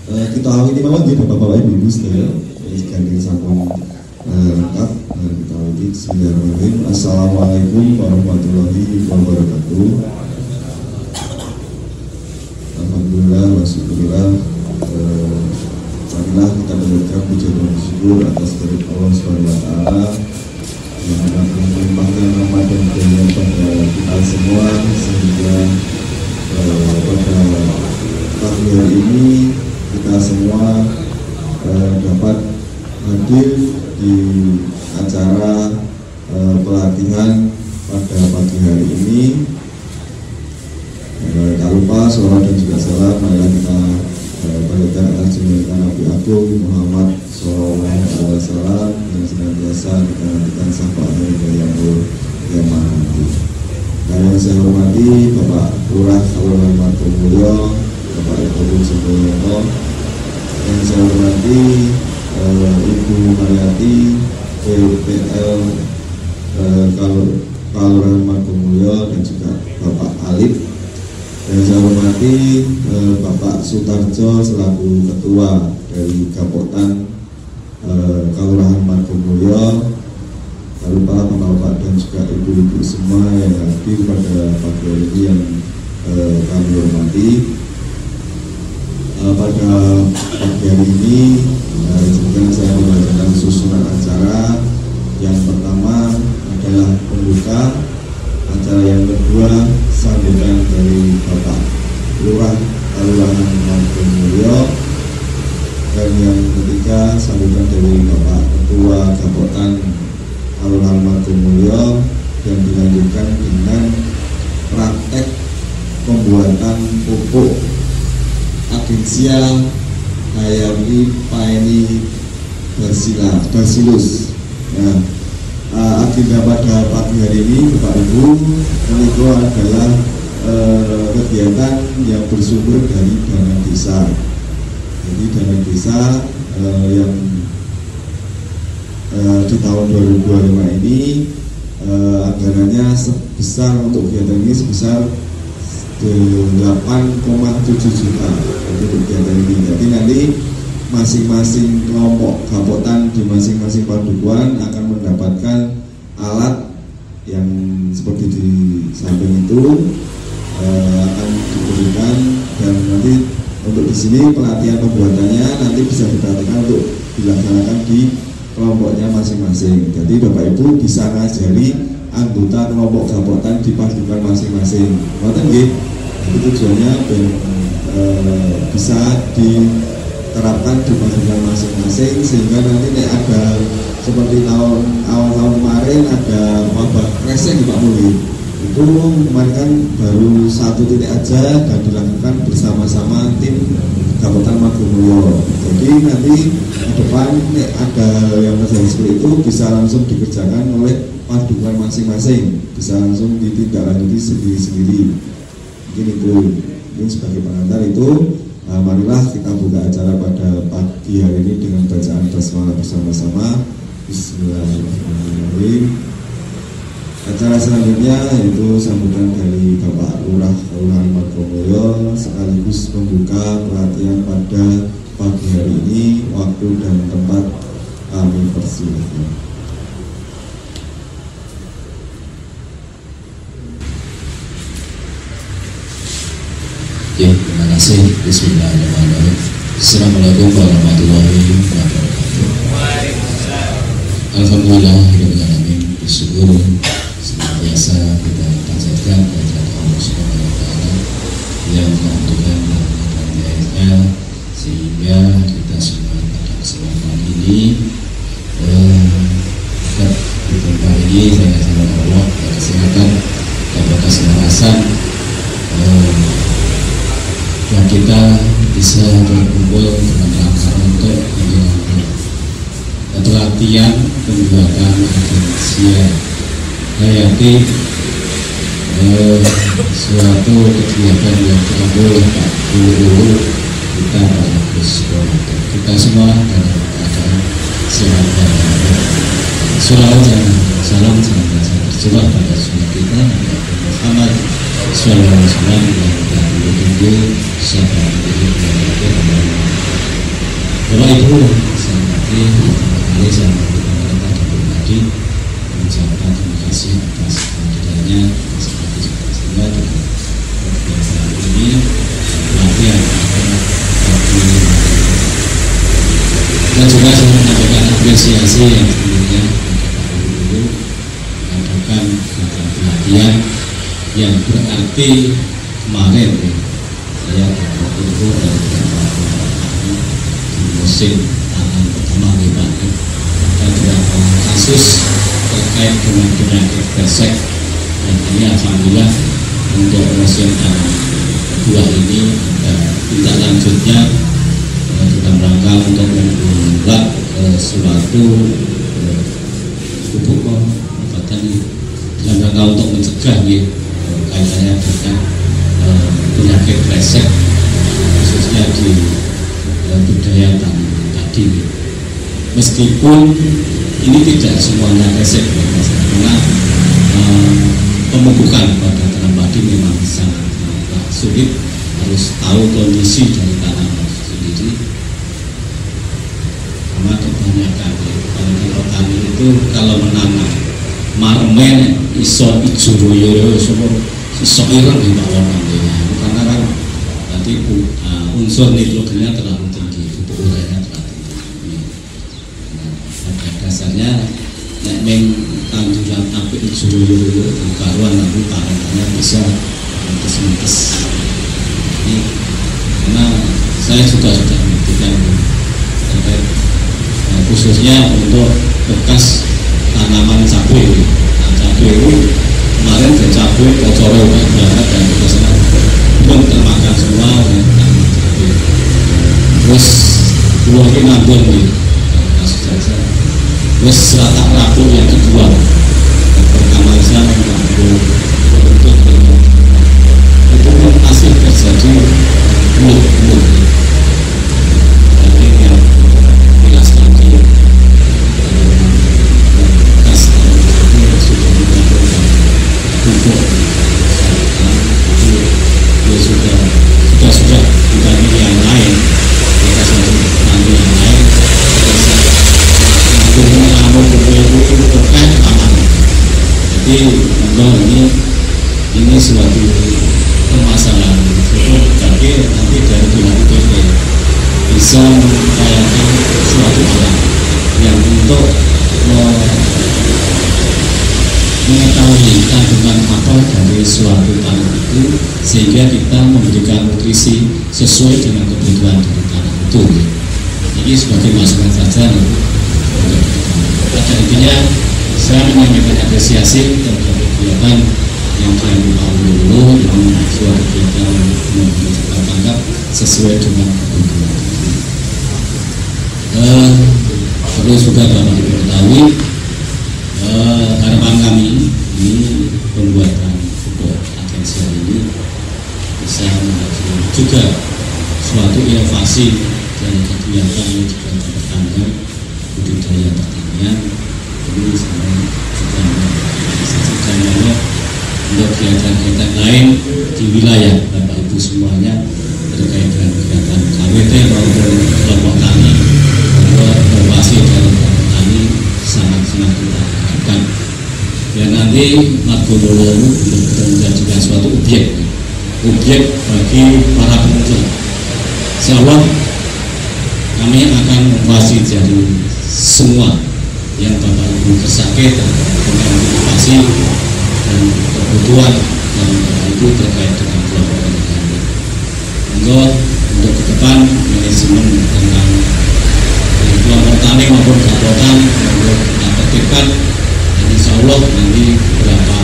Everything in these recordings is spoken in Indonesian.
kita awali memang di Bapak-Bapak Ibu sedaya gandeng sampun lengkap kita awali. Bismillahirrahmanirrahim. Assalamualaikum warahmatullahi wabarakatuh. Alhamdulillah wasyukurillah. Marilah kita panjatkan puji dan syukur atas dari Allah Subhanahu wa taala yang telah melimpahkan rahmat dan karunia pada kita semua sehingga pada pagi hari ini kita semua dapat hadir di acara pelatihan pada pagi hari ini. Tak lupa salawat dan juga salam marilah kita panjatkan atas junjungan Nabi Agung Muhammad SAW yang senantiasa kita nantikan syafaatnya yang nanti. Dan yang saya hormati Bapak Lurah Kabupaten Margomulyo, Bapak Ibu Suboyono, yang saya hormati Ibu Mariati PPL Kelurahan Margomulyo dan juga Bapak Alif. Yang saya hormati Bapak Sutarjo selaku Ketua dari Gapoktan Kelurahan Margomulyo. Tak lupa Bapak dan juga ibu-ibu semua yang hadir pada pagi hari ini yang kami hormati. Pada pagi hari ini sebenarnya saya membacakan susunan acara. Yang pertama adalah pembuka, acara yang kedua sambutan dari Bapak Lurah Kelurahan Margomulyo, dan yang ketiga sambutan dari Bapak Ketua Gapoktan Kelurahan Margomulyo, dan dilanjutkan dengan praktek pembuatan pupuk Agensia Hayami Paeni Bacillus. Nah, agenda pada pagi hari ini Bapak Ibu itu adalah kegiatan yang bersumber dari dana desa. Jadi dana desa yang di tahun 2025 ini anggarannya sebesar untuk kegiatan ini sebesar 8,7 juta untuk kegiatan ini. Jadi nanti masing-masing kelompok Gapoktan di masing-masing padukuan akan mendapatkan alat yang seperti di samping itu akan diberikan, dan nanti untuk di sini pelatihan pembuatannya nanti bisa diperhatikan untuk dilaksanakan di kelompoknya masing-masing. Jadi Bapak Ibu bisa ngajari anggota kelompok Gapoktan di padukuan masing-masing. Ngoten nggih. Itu tujuannya bisa diterapkan di padukuan masing-masing sehingga nanti ada seperti awal-tahun kemarin ada wabah kresek Pak Muli. Itu kemarin kan baru 1 titik aja dan dilakukan bersama-sama tim Gapoktan Margomulyo. Jadi nanti ke depan ada yang terjadi seperti itu bisa langsung dikerjakan oleh padukuan masing-masing, bisa langsung ditindaklanjuti sendiri-sendiri. Mungkin itu, ini sebagai pengantar itu. Marilah kita buka acara pada pagi hari ini dengan bacaan basmalah bersama-sama. Bismillahirrahmanirrahim. Acara selanjutnya yaitu sambutan dari Bapak Lurah Kelurahan Margomulyo sekaligus membuka pelatihan pada pagi hari ini. Waktu dan tempat kami persilahkan. Ya, terima kasih. Bismillahirrahmanirrahim. Assalamualaikum warahmatullahi wabarakatuh. Alhamdulillah, alamin. Bersyukur senantiasa kita panjatkan kepada Allah Subhanahu wa taala yang menentukan hidayahnya sehingga kita semua pada kesempatan ini dapat berbagi dengan Allah dan kesehatan dan kesehatan dan kita bisa berkumpul dengan rangka untuk pelatihan pembuatan Agensia Hayati, suatu kegiatan yang diambil Pak Guru kita Pak Agus. Kita semua dalam keadaan sehat dan Salawat dan salam senantiasa tercurah pada Rasul kita Nabi Muhammad Sallallahu Alaihi Wasallam yang telah ditunjuk sebagai saya berarti pertama kali saya pemerintah dan pribadi mengucapkan terima kasih atas kehadirannya sebagai sehingga dengan kegiatan ini pelatihan dan juga saya menyampaikan apresiasi yang tentunya kepada guru mengadakan kegiatan pelatihan yang berarti kemarin saya dapat info dari beberapa di musim tanam pertama Pak, ada beberapa kasus terkait dengan penyakit besek, dan ini alhamdulillah untuk musim tanam kedua ini ada tindak lanjutnya dalam rangka untuk membuat suatu pupuk obatan dalam rangka untuk mencegah kaitannya dengan penyakit besek khususnya di budaya tanam tadi. Meskipun ini tidak semuanya besek karena pemupukan pada tanam padi memang sangat sulit, harus tahu kondisi dari tanaman sendiri karena kebanyakan kalau petani itu kalau menanam marmen iso ijuroyo iso ireng di bawah karena kan nanti unsur nitrogennya terlalu tinggi, pupuk ureanya terlalu tinggi. Nah, pada dasarnya nek tanduran apik ijuroyo karuan nanti parentannya bisa mentes ini, karena saya juga sudah membuktikan terkait khususnya untuk bekas tanaman cabai. Nah, cabai itu kemarin dari cabai kocornya udah banget dan biasanya belum termakan semua oleh tanaman cabai. Terus buah ini nambah nih kasus saya. Terus seratak rapuh yang kedua pertama saya mengambil untuk itu pun masih terjadi buah jadi yang jelas lagi bekas itu sudah dilakukan pupuk itu sudah dibanding yang lain kita sudah dibanding yang lain pupuk itu terkait aman. Jadi ini suatu permasalahan tapi nanti dari pihak PP bisa mengupayakan suatu alat yang untuk mengetahui kandungan apa dari suatu tanah itu sehingga kita memberikan nutrisi sesuai dengan kebutuhan dari tanah itu. Ini sebagai masukan saja. Pada intinya saya menyampaikan apresiasi terhadap kegiatan yang telah dibangun dulu yang suatu kegiatan yang kita tangkap sesuai dengan kebutuhan. Perlu juga Bapak Ibu ketahui harapan kami ini pembuatan pupuk agensial ini bisa menjadi juga suatu inovasi dari kegiatan yang juga pertanian budidaya pertanian ini saya juga menyaksikan untuk kegiatan-kegiatan lain di wilayah Bapak Ibu semuanya terkait dengan kegiatan KWT maupun kelompok tani bahwa inovasi dari petani sangat-sangat kita harapkan dan nanti Margondowo itu menjadikan suatu objek bagi para pemuda. Insya Allah kami akan memfasilitasi semua yang Bapak Ibu kersake tentang inovasi dan kebutuhan dan itu terkait dengan kelompok tani. Untuk ke depan manajemen tentang kelompok tani maupun kabupaten untuk kita tertibkan dan insya Allah nanti berapa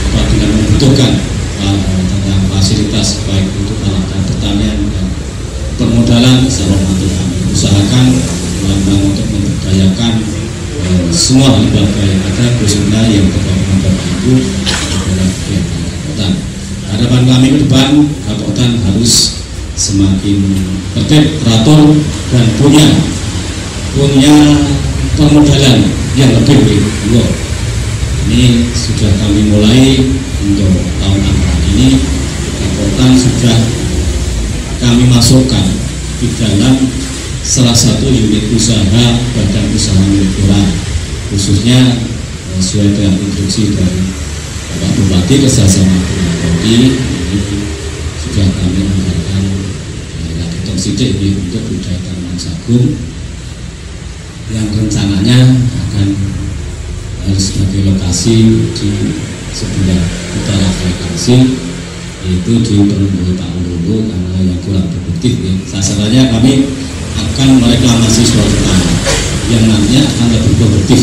apabila membutuhkan tentang fasilitas baik untuk alat pertanian dan permodalan insya Allah nanti kami usahakan untuk memberdayakan semua lembaga yang ada khususnya yang terkait Bapak Ibu dalam kegiatan kabupaten. Harapan kami ke depan kabupaten harus semakin tertib, teratur dan punya permodalan yang lebih baik. Ini sudah kami mulai untuk tahun anggaran ini. Kabupaten sudah kami masukkan di dalam salah satu unit usaha badan usaha milik orang, khususnya sesuai dengan instruksi dari Bapak Bupati kerjasama dengan Polri, ini sudah kami anggarkan lagi tong sidik untuk budaya tanaman jagung yang rencananya akan sebagai lokasi di sebelah utara frekuensi, yaitu di Penumbuh Taululu, karena yang kurang produktif ya. Sasarannya kami akan mereklamasi suatu tanah yang nantinya akan lebih produktif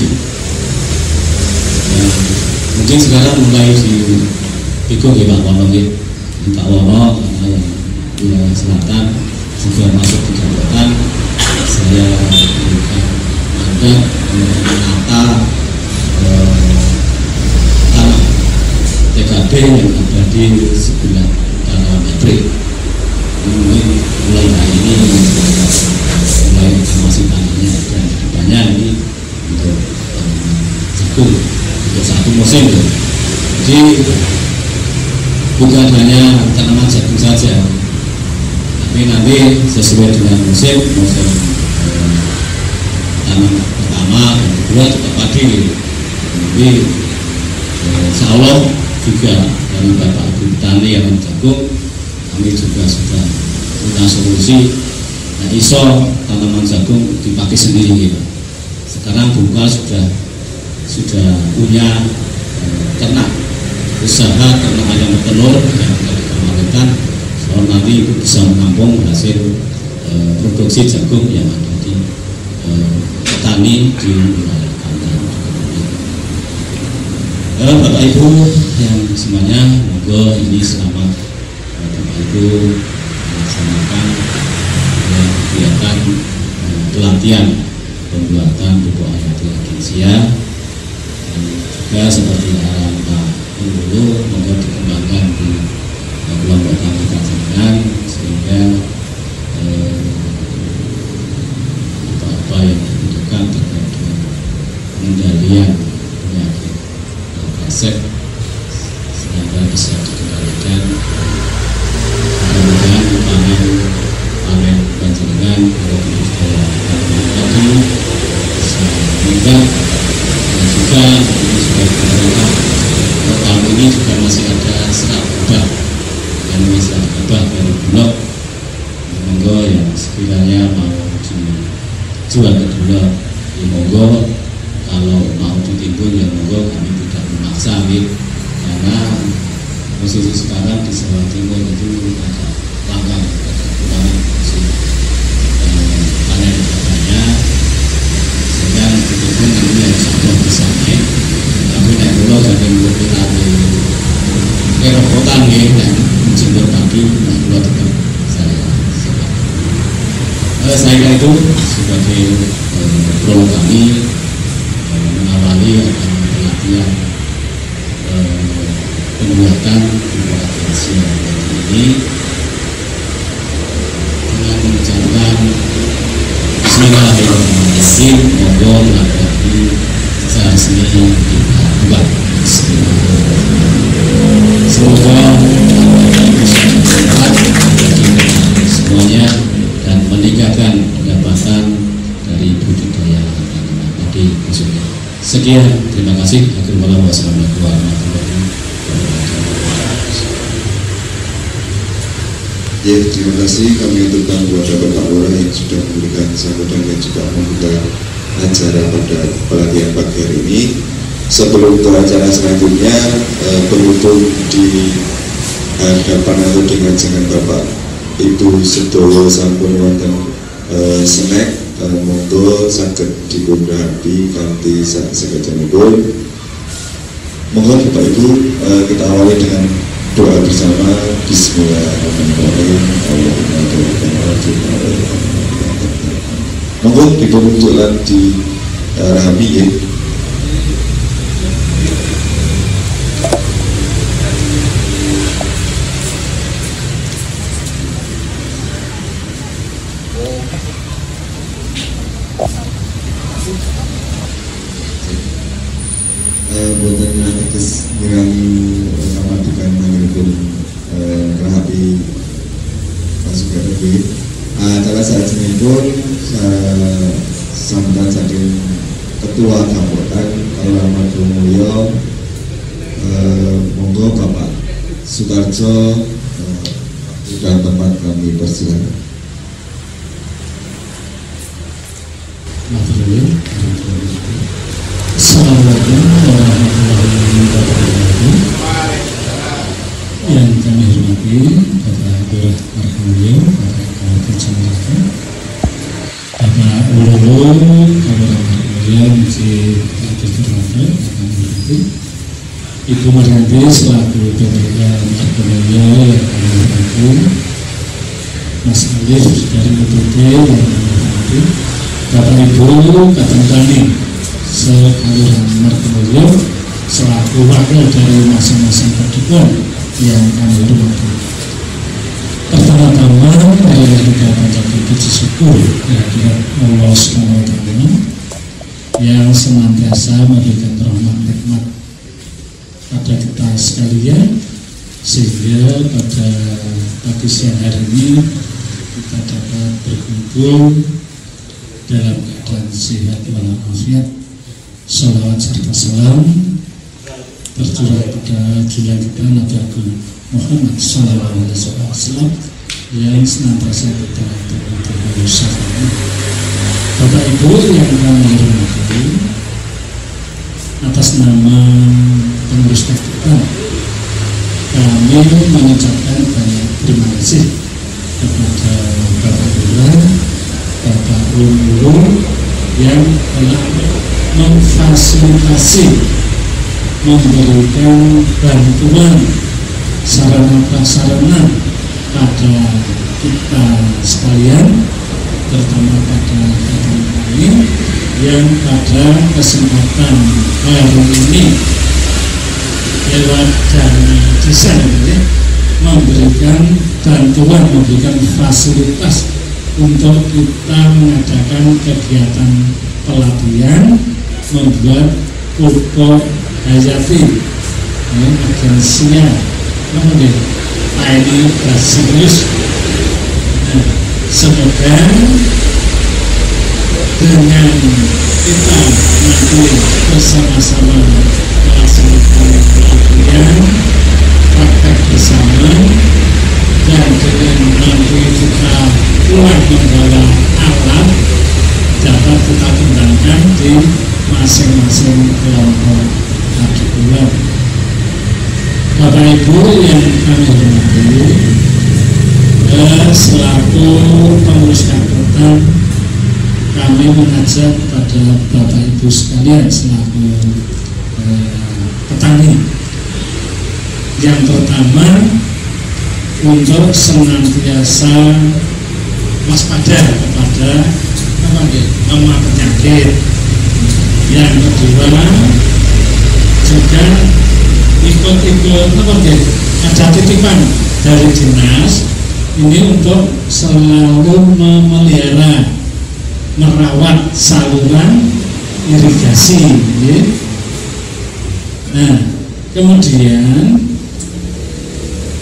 ya, mungkin sekarang mulai di Pikuk ya Pak Wono ya, Pak Wono, karena yang wilayah selatan juga masuk di jabatan saya berikan mandat menata tanah TKB yang ada di sebelah utara Metrik. Mungkin mulai hari ini mulai reklamasi tanahnya, dan kedepannya ini untuk jagung untuk satu musim. Jadi bukan hanya tanaman jagung saja, tapi nanti sesuai dengan musim tanam pertama dan kedua juga padi. Jadi insya Allah juga dari Bapak Ibu Petani yang jagung, kami juga sudah punya solusi. Nah, iso tanaman jagung dipakai sendiri gitu. Sekarang Bungkal sudah punya ternak usaha ternak ayam telur yang ada di Kamaretan. Soal nanti itu bisa menampung hasil produksi jagung yang ada di petani di wilayah Kalimantan. Bapak Ibu yang semuanya, monggo ini selamat Bapak Ibu melaksanakan kegiatan pelatihan pembuatan pupuk hayati agensia, dan juga seperti arahan Pak Penghulu, monggo dikembangkan di kelompok tani panjenengan sehingga apa-apa yang dibutuhkan terkait dengan pengendalian penyakit Basek sehingga bisa dikendalikan. Mudah-mudahan panen panjenengan kalau budaya tadi bisa meningkat, dan juga ini sudah pemerintah tahun ini juga masih ada serat gabah dan masih ada gabah dari Bulog. Monggo yang sekiranya mau dijual ke Bulog ya monggo, kalau mau ditimbun ya monggo, kami tidak memaksa gitu, karena posisi sekarang di Jawa Timur itu agak langka, agak kurang panen gabahnya, sehingga ditimbun nanti harus ada bisa naik. Tapi naik Bulog jadi kita di kerobotan ya, naik menjemur pagi, naik Bulog tetap saya kira itu sebagai prolog kami mengawali akan pelatihan pembuatan pupuk agensia ini dengan mengucapkan Bismillahirrahmanirrahim. Monggo menghadapi secara resmi kita buka. Semoga semuanya dan meningkatkan pendapatan dari budidaya tanaman padi maksudnya. Sekian, terima kasih. Wassalamualaikum warahmatullahi wabarakatuh. Ya, terima kasih kami aturkan kepada Bapak Lurah yang sudah memberikan sambutan dan juga membuka acara pada pelatihan pagi hari ini. Sebelum ke acara selanjutnya, berhubung di hadapan atau dengan Bapak Ibu sedoyo sampun wonten snack, monggo saged dipundhapi kanthi sekajanipun. Monggo Bapak Ibu, kita awali dengan doa bersama. Bismillahirrahmanirrahim. Monggo dipununjukkan di rahmi ya. Buatan atas ngirami kamadikan manggilipun kerahapi pasukan RW. Cara sajenipun sampeyan saking Ketua Kabupaten Ahmad Mulyo, monggo Bapak Sukarjo dan tempat kami persilakan. Assalamualaikum warahmatullahi wabarakatuh. Yang kami hormati Bapak Lurah Marhamulyo, Bapak Kabupaten Jakarta, Bapak Ululu Kabupaten Marhamulyo, Masjid Al-Fatihah, kami hormati Ibu Marhanti selaku PPK Marhamulyo yang kami hormati, Mas Alif dari UPT yang kami hormati, Bapak Ibu Kadang Tani se-Kelurahan Marhamulyo selaku wakil dari masing-masing padukan yang kami hormati. Pertama-tama marilah kita panjatkan puji syukur kehadirat Allah SWT yang senantiasa memberikan rahmat nikmat pada kita sekalian, sehingga pada pagi siang hari ini kita dapat berkumpul dalam keadaan sehat walafiat. Salawat serta salam tercurah pada junjungan kita Nabi Agung Muhammad Sallallahu Alaihi Wasallam yang senantiasa kita terus. Bapak Ibu yang kami hormati, atas nama pengurus kita kami mengucapkan banyak terima kasih kepada Bapak Lurah, Bapak Ulul yang telah memfasilitasi, memberikan bantuan sarana prasarana pada kita sekalian, terutama pada kami yang pada kesempatan hari ini lewat dana desa memberikan bantuan, memberikan fasilitas untuk kita mengadakan kegiatan pelatihan membuat pupuk hayati agensia ini serius. Semoga dengan kita nanti bersama-sama melaksanakan pelatihan praktek bersama, dan dengan nanti kita pulang membawa alat dapat kita kembangkan di masing-masing kelompok padukuhan. Bapak Ibu yang kami hormati, selaku pengurus kabupaten, kami mengajak pada Bapak Ibu sekalian selaku petani, yang pertama untuk senantiasa waspada kepada hama penyakit. Yang kedua juga ikut ada titipan dari dinas ini untuk selalu memelihara, merawat saluran irigasi. Nah, kemudian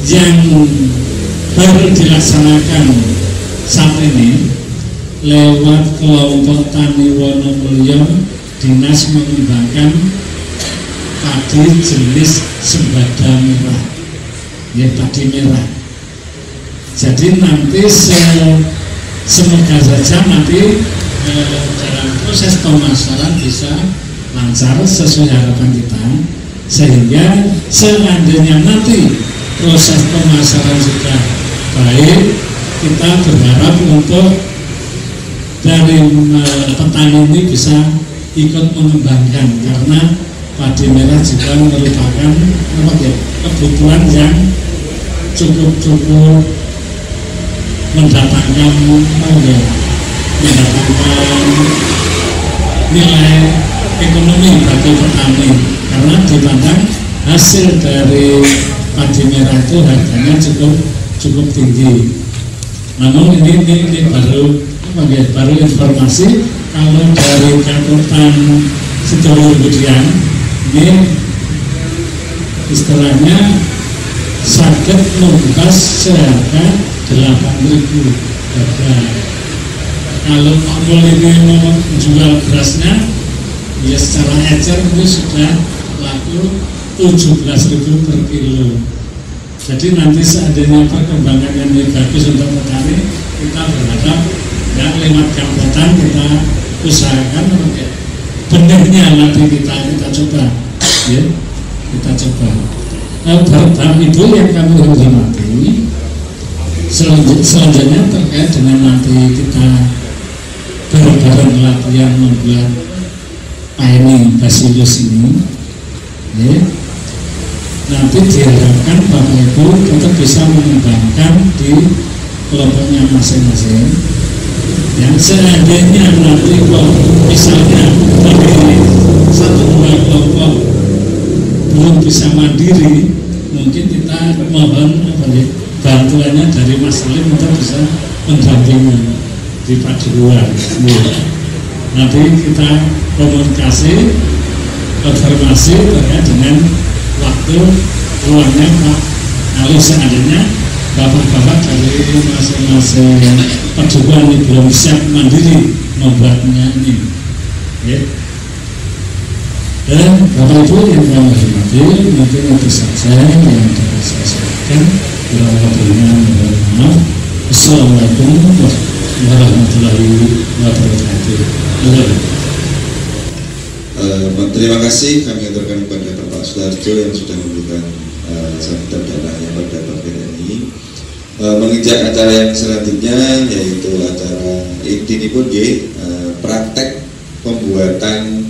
yang baru dilaksanakan saat ini lewat kelompok Tani Wonomulyo, dinas mengembangkan padi jenis sembada merah, padi merah. Jadi nanti semoga saja nanti dalam proses pemasaran bisa lancar sesuai harapan kita, sehingga seandainya nanti proses pemasaran sudah baik, kita berharap untuk dari petani ini bisa ikut mengembangkan, karena padi merah juga merupakan kebutuhan yang cukup mendatangkan nilai ekonomi bagi petani, karena dipandang hasil dari padi merah itu harganya cukup tinggi. Namun ini baru informasi kalau dari Kabupaten Sidoarjo Budian ini istilahnya sakit membuka seharga 8.000 harga Kalau Pak Mul ini mau jual berasnya, ya secara ecer itu sudah laku 17.000 per kilo. Jadi nanti seandainya perkembangan yang lebih bagus untuk petani, kita berharap ya lewat Gampotan kita usahakan benihnya nanti kita coba, ya kita coba. Bapak Ibu yang kami hormati, selanjutnya terkait dengan nanti kita bareng-bareng latihan membuat Paening Bacillus ini, ya. Nanti diharapkan Bapak Ibu tetap bisa mengembangkan di kelompoknya masing-masing. Yang seandainya nanti misalnya dari 1-2 kelompok belum bisa mandiri, mungkin kita mohon bantuannya dari Mas Salim untuk bisa mendampingi di paduan. Nanti kita komunikasi, konfirmasi terkait dengan waktu luangnya Pak. Kalau seandainya bapak-bapak dari masing-masing paduan ini belum siap mandiri membuatnya ini, ya. Dan Bapak Ibu yang kami hormati, mungkin itu saja yang dapat saya sampaikan. Kurang lebihnya mohon maaf. Assalamualaikum warahmatullahi wabarakatuh. Terima kasih kami aturkan kepada Bapak Sudarjo yang sudah memberikan sambutan dananya pada pagi ini. Menginjak acara yang selanjutnya, yaitu acara ini pun praktek pembuatan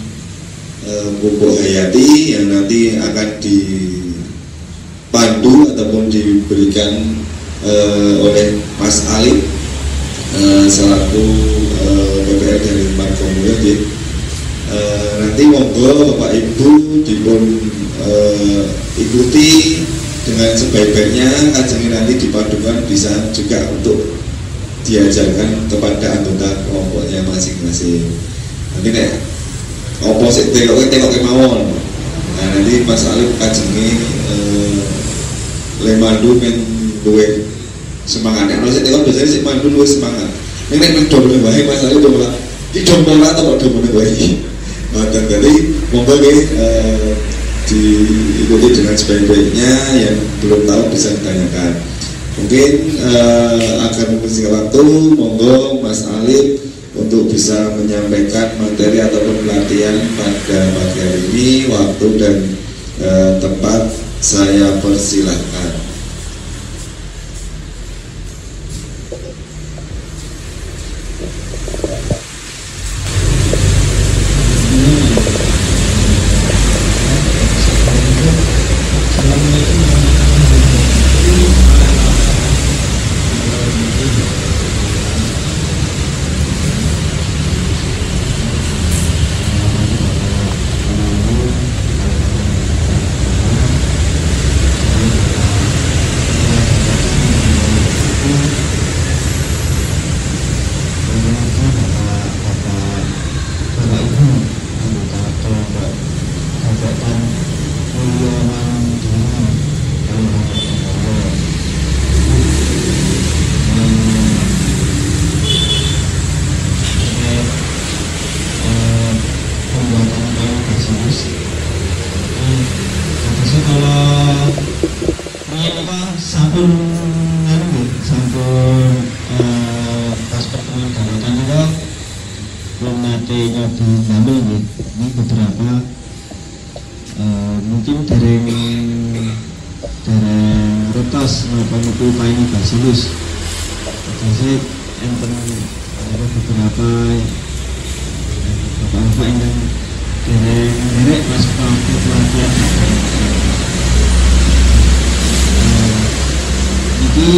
pupuk hayati yang nanti akan dipandu ataupun diberikan oleh Mas Alif selaku DPR dari Markomulyo. Nanti monggo Bapak Ibu dipun ikuti dengan sebaik-baiknya, kajian nanti dipadukan bisa juga untuk diajarkan kepada anggota kelompoknya masing-masing. Nanti opo sik tengok kemawon. Nah, nanti Mas Alif kajenge lemandu men duwe semangat. Nek sik tengok biasanya sik mandu duwe semangat. Nek mendomle wae Mas Alif domla. Iki domla atau domle wae. Maka tadi monggo diikuti dengan sebaik-baiknya, yang belum tahu bisa ditanyakan. Mungkin akan mengisi waktu, monggo Mas Alif untuk bisa menyampaikan materi ataupun pelatihan pada pagi hari ini. Waktu dan tempat saya persilahkan. Bacillus. Jadi enten beberapa bapak yang derek pas praktek pelatihan. Jadi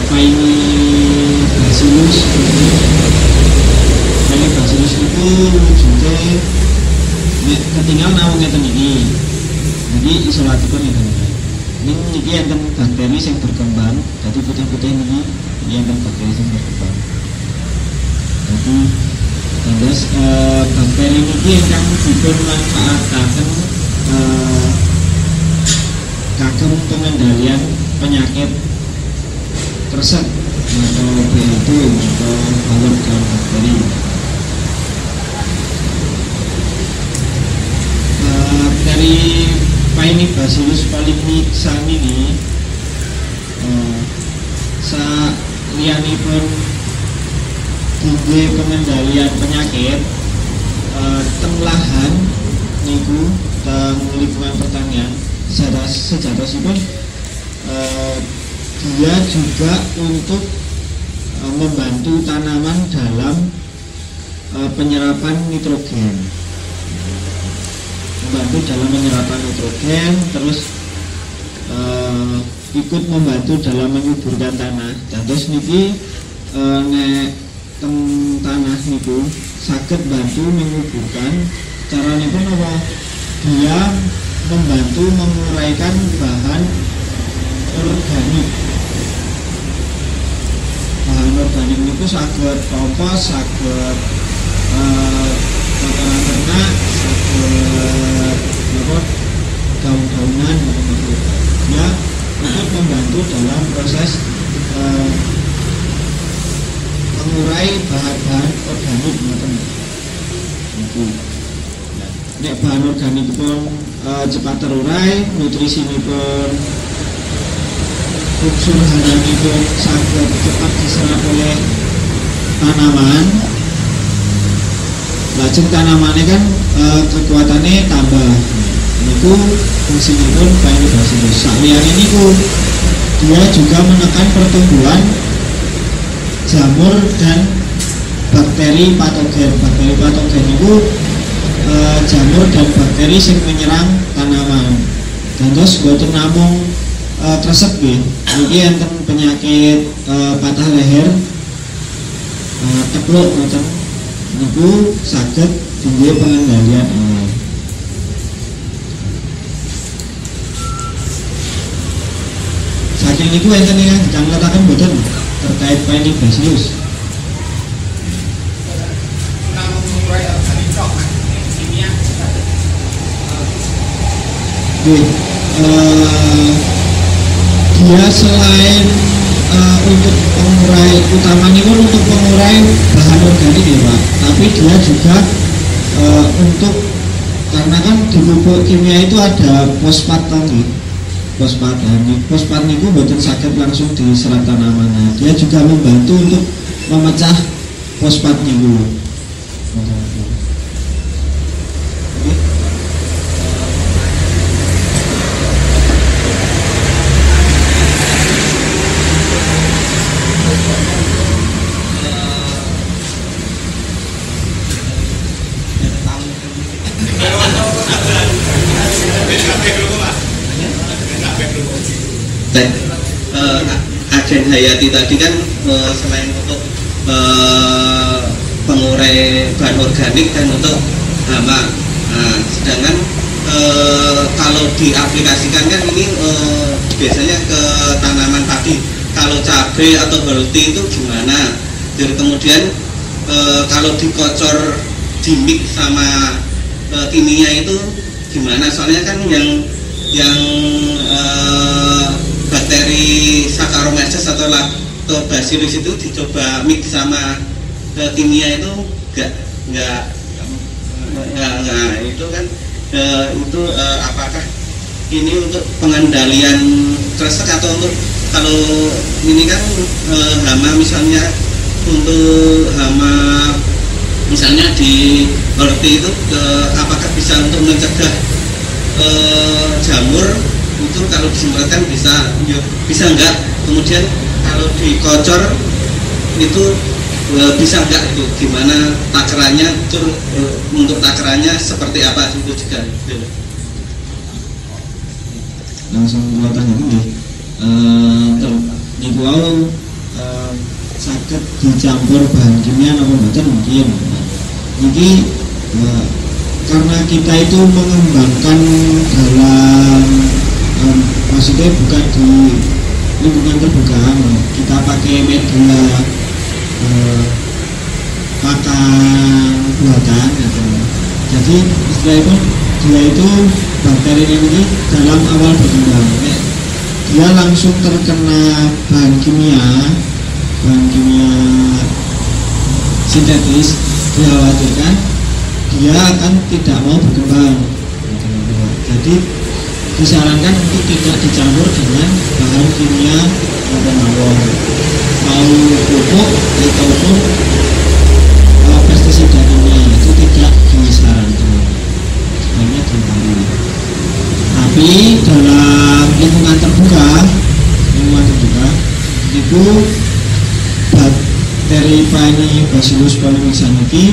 Paening Bacillus itu wujudnya ketinggalan namun ngeten iki. Jadi isolatipun ngeten iki. Ini enten bakteri yang berkembang, jadi putih-putih ini enten bakteri yang berkembang. Jadi terus bakteri ini yang dimanfaatkan kagem pengendalian penyakit resep atau BLD atau Lactobacillus polymyxan ini salianipun tinggi pengendalian penyakit teng lahan niku teng lingkungan pertanian sejatosipun dia juga untuk membantu tanaman dalam penyerapan nitrogen, terus ikut membantu dalam menyuburkan tanah. Terus niki nek teng tanah niku saged bantu menyuburkan. Caranipun apa? Dia membantu menguraikan bahan organik. Bahan organik niku saged kompos, saged kotoran ternak, saged daun-daunan gitu. Ya, untuk membantu dalam proses mengurai bahan-bahan organik ngoten. Niku. Nek bahan organik pun cepat terurai, nutrisinipun, unsur harianipun saged cepat diserap oleh tanaman. Lajeng tanamannya kan kekuatannya tambah. Niku fungsinipun Lactobacillus. Saliyane niku dia juga menekan pertumbuhan jamur dan bakteri patogen. Bakteri patogen itu jamur dan bakteri yang menyerang tanaman. Dan terus boten namung kresek nggih. Niki enten penyakit patah leher, tepluk ngoten. Niku saged tinggi pengendalian awal. Saking niku enten yang dicangletaken boten terkait Lactobacillus. Dia selain untuk pengurai utamanya pun untuk pengurai bahan organik ya Pak, tapi dia juga untuk, karena kan di pupuk kimia itu ada fosfat tadi, fosfat niku boten saged langsung diserap tanamannya. Dia juga membantu untuk memecah fosfat niku. Agen hayati tadi kan selain untuk pengurai bahan organik dan untuk hama. Sedangkan kalau diaplikasikan kan ini biasanya ke tanaman padi. Kalau cabai atau holti itu gimana? Dan kemudian kalau dikocor dimix sama kimia itu gimana? Soalnya kan yang bakteri Saccharomyces atau Lactobacillus itu dicoba mix sama kimia itu enggak itu kan itu apakah ini untuk pengendalian kresek atau untuk kalau ini kan hama misalnya untuk hama misalnya di holti itu apakah bisa untuk mencegah jamur itu kalau disemprotkan bisa enggak, kemudian kalau dikocor itu bisa enggak, itu gimana takarannya, untuk takarannya seperti apa itu juga langsung kula tanya nggih. Niku wau saged dicampur bahan kimia napa mboten mungkin. Niki karena kita itu mengembangkan dalam maksudnya bukan di lingkungan terbuka, kita pakai media pakan buatan gitu. Jadi istilahnya dia itu bakteri ini dalam awal berkembang dia langsung terkena bahan kimia sintetis, dikhawatirkan dia akan tidak mau berkembang. Jadi disarankan untuk tidak dicampur dengan bahan kimia maupun mau pupuk ataupun pestisida kimia itu tidak disarankan, sebaiknya dihindari. Tapi dalam lingkungan terbuka itu bakteri Bacillus polymixa ini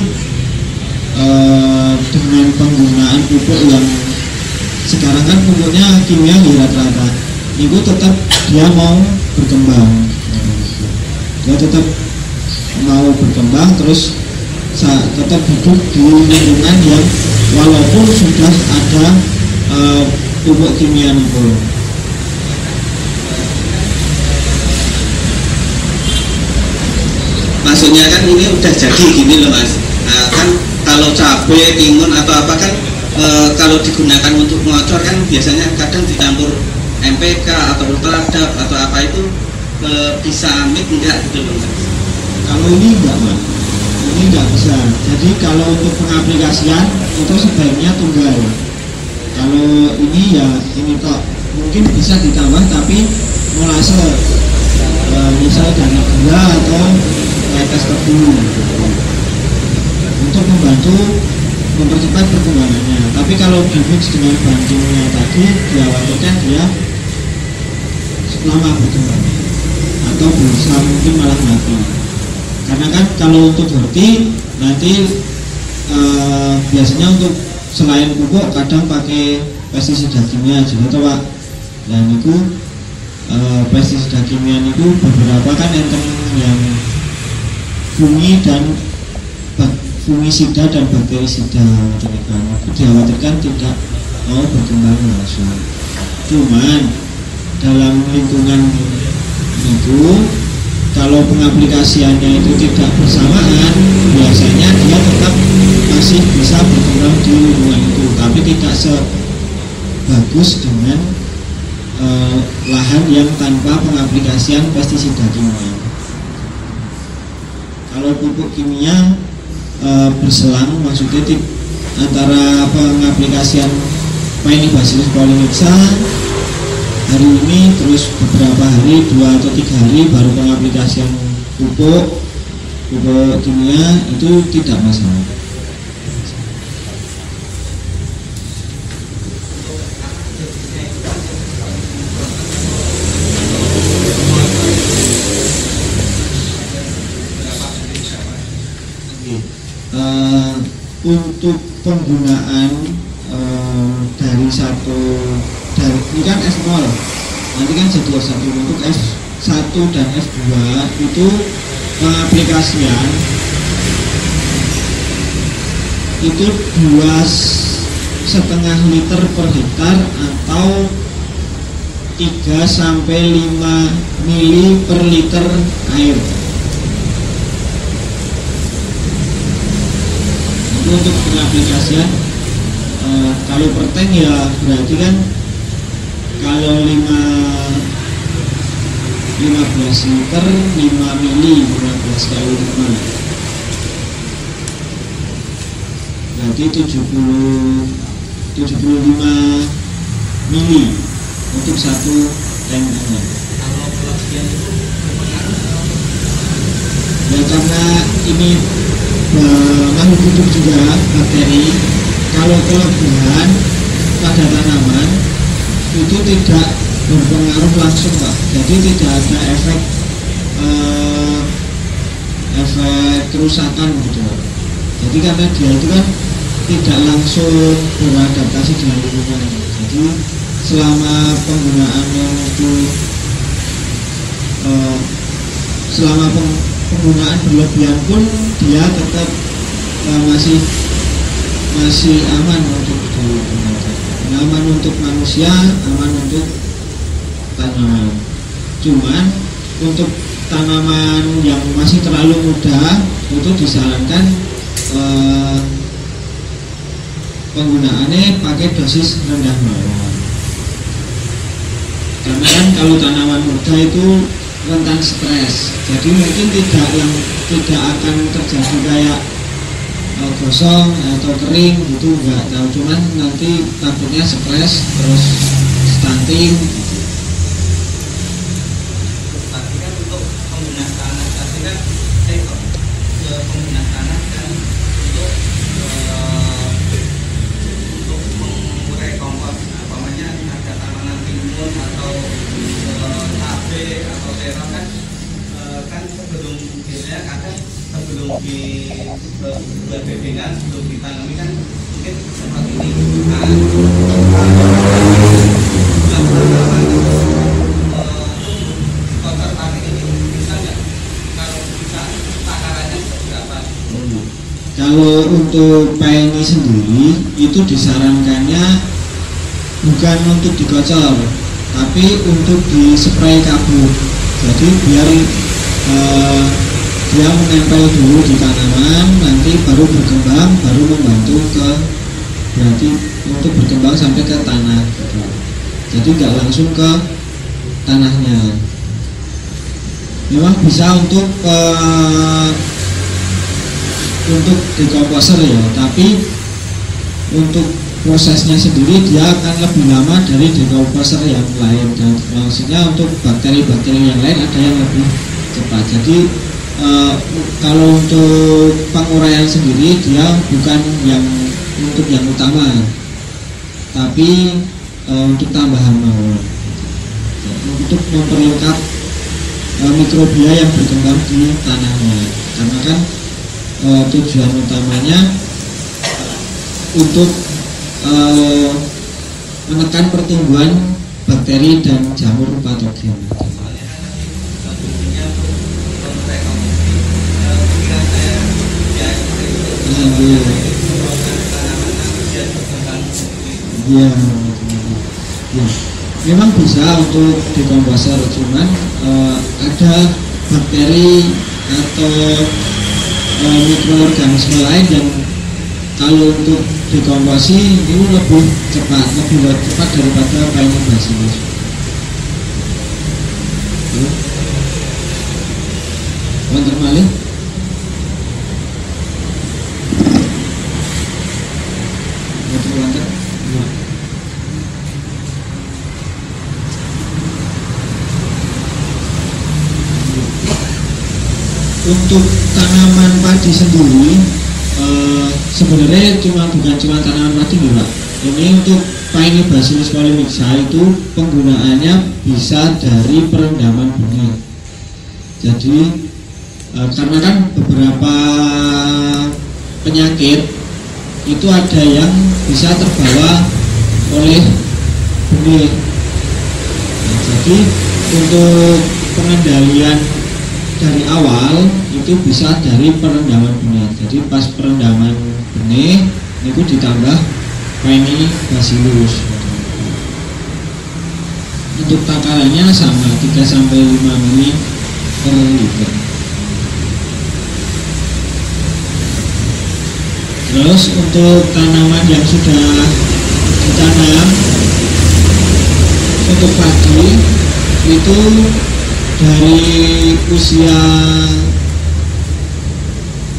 dengan penggunaan pupuk yang sekarang kan pupuknya kimia di rata-rata itu tetap dia mau berkembang, terus tetap hidup di lingkungan yang walaupun sudah ada pupuk kimia itu. Maksudnya kan ini udah jadi gini loh Mas. Nah, kan kalau cabai, timun atau apa kan kalau digunakan untuk ngocor kan biasanya kadang dicampur MPK atau Ultradap atau apa itu bisa amit enggak gitu loh Mas. Kalau ini enggak Mas, ini enggak bisa. Jadi kalau untuk pengaplikasian itu sebaiknya tunggal. Kalau ini ya ini kok mungkin bisa ditambah tapi molase misal dari gula atau tetes tebu untuk membantu mempercepat perkembangannya. Tapi kalau di mix dengan bahan kimia tadi dikhawatirkan dia lama berkembang atau bisa mungkin malah mati. Karena kan kalau untuk horti nanti biasanya untuk selain pupuk kadang pakai pestisida kimia juga tuh Pak. Dan itu pestisida kimia itu beberapa kan enten yang fungisida dan bakterisida, dikhawatirkan tidak mau berkembang langsung. Cuman dalam lingkungan itu kalau pengaplikasiannya itu tidak bersamaan, biasanya dia tetap masih bisa berkembang di lingkungan itu, tapi tidak sebagus dengan lahan yang tanpa pengaplikasian pestisida kimia. Kalau pupuk kimia berselang, maksudnya antara pengaplikasian Bacillus polymixa hari ini terus beberapa hari, 2 atau 3 hari baru pengaplikasian pupuk kimia itu tidak masalah. Untuk penggunaan dari ini kan F0 nanti kan jadi F1, untuk F1 dan F2 itu pengaplikasian itu 2,5 liter per hektar atau 3 sampai 5 mili per liter air. Untuk pengaplikasian kalau per tank ya berarti kan kalau 15 liter 5 mili 15 kali 5 berarti 75 mili untuk satu tanknya. Ya karena ini makhluk hidup juga bakteri, kalau kelebihan pada tanaman itu tidak berpengaruh langsung Pak, jadi tidak ada efek kerusakan gitu. Jadi karena dia itu kan tidak langsung beradaptasi dengan lingkungan, jadi selama penggunaannya itu selama penggunaan berlebihan pun dia tetap masih aman untuk aman untuk manusia, aman untuk tanaman. Cuman untuk tanaman yang masih terlalu muda itu disarankan penggunaannya pakai dosis rendah mawar. Karena kan kalau tanaman muda itu rentan stres, jadi mungkin tidak akan terjadi kayak gosong atau kering gitu, enggak tahu, cuman nanti takutnya stres terus stunting. Tadi kan untuk penggunaan tanah tadi kan penggunaan tanah kan untuk mengurai kompos namanya ada tanaman timun atau cabe atau terong kan sebelum biasanya kadang sebelum dibuat bedengan sebelum ditanami kan mungkin seperti ini kotor pakai ini bisa nggak? Kalau bisa takarannya berapa? Kalau untuk PNI sendiri itu disarankannya bukan untuk dikocor, tapi untuk dispray kabut. Jadi biar dia menempel dulu di tanaman, nanti baru berkembang, baru membantu berarti untuk berkembang sampai ke tanah. Jadi nggak langsung ke tanahnya. Memang bisa untuk dekomposer ya, tapi untuk prosesnya sendiri dia akan lebih lama dari dekomposer yang lain, dan maksudnya untuk bakteri-bakteri yang lain ada yang lebih cepat. Jadi kalau untuk penguraian sendiri dia bukan untuk yang utama, tapi untuk tambahan mawar, untuk memperlengkap mikrobia yang berkembang di tanahnya, karena kan tujuan utamanya untuk menekan pertumbuhan bakteri dan jamur patogen. Ya, memang bisa untuk dekomposer, cuman ada bakteri atau mikroorganisme lain yang kalau untuk dekomposi itu lebih cepat daripada Paeonibacillus. Wonten malih? Untuk tanaman padi sendiri sebenarnya bukan cuma tanaman padi nih Pak. Ini untuk Paeonibacillus polymixa itu penggunaannya bisa dari perendaman benih. Jadi karena kan beberapa penyakit itu ada yang bisa terbawa oleh benih. Nah, jadi untuk pengendalian dari awal itu bisa dari perendaman benih. Jadi pas perendaman benih itu ditambah Paeonibacillus. Untuk takarannya sama 3-5 ml per liter. Terus untuk tanaman yang sudah ditanam untuk padi itu dari usia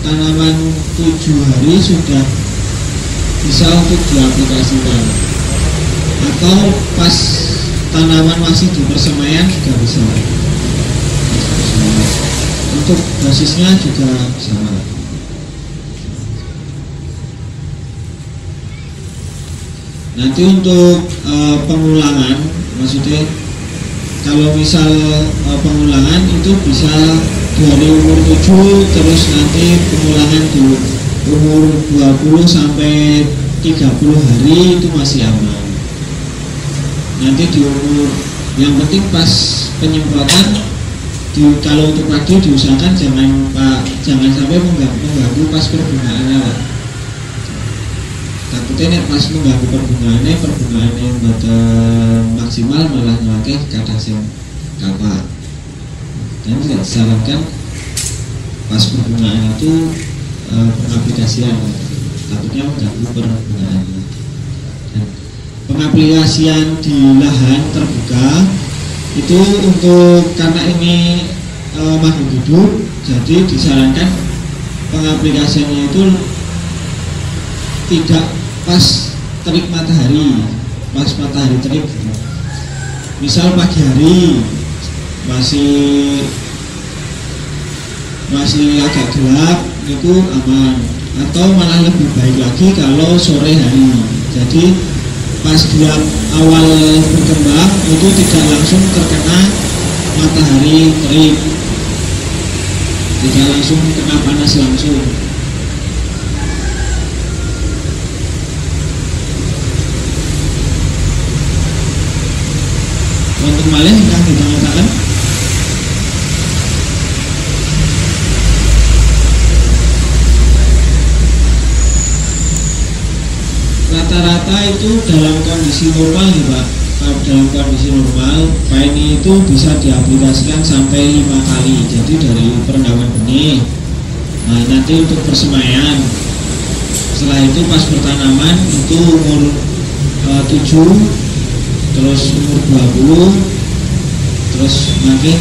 tanaman 7 hari sudah bisa untuk diaplikasikan, atau pas tanaman masih di persemaian juga bisa. Untuk dosisnya juga sama. Nanti untuk pengulangan, maksudnya kalau misal pengulangan itu bisa dari umur 7, terus nanti pengulangan di umur 20 sampai 30 hari itu masih aman. Nanti di umur, yang penting pas penyemprotan kalau untuk padi diusahakan jangan sampai mengganggu pas pergunaannya Pak. Takutnya pas mengganggu pergunaannya maksimal malah nyake kadah sing kapak. Dan tidak disarankan pas penggunaan itu pengaplikasian, takutnya mengganggu penggunaannya. Dan pengaplikasian di lahan terbuka itu untuk karena ini makhluk hidup, jadi disarankan pengaplikasiannya itu tidak pas terik matahari, pas matahari terik. misal pagi hari masih agak gelap itu aman, atau malah lebih baik lagi kalau sore hari. Jadi pas dia awal berkembang itu tidak langsung terkena matahari terik, tidak langsung kena panas langsung. Untuk malih yang kita katakan rata-rata itu dalam kondisi normal ya Pak. Dalam kondisi normal PAINI itu bisa diaplikasikan sampai 5 kali. Jadi dari perendaman benih, nah nanti untuk persemaian, setelah itu pas pertanaman itu umur 7, terus umur 20, terus makin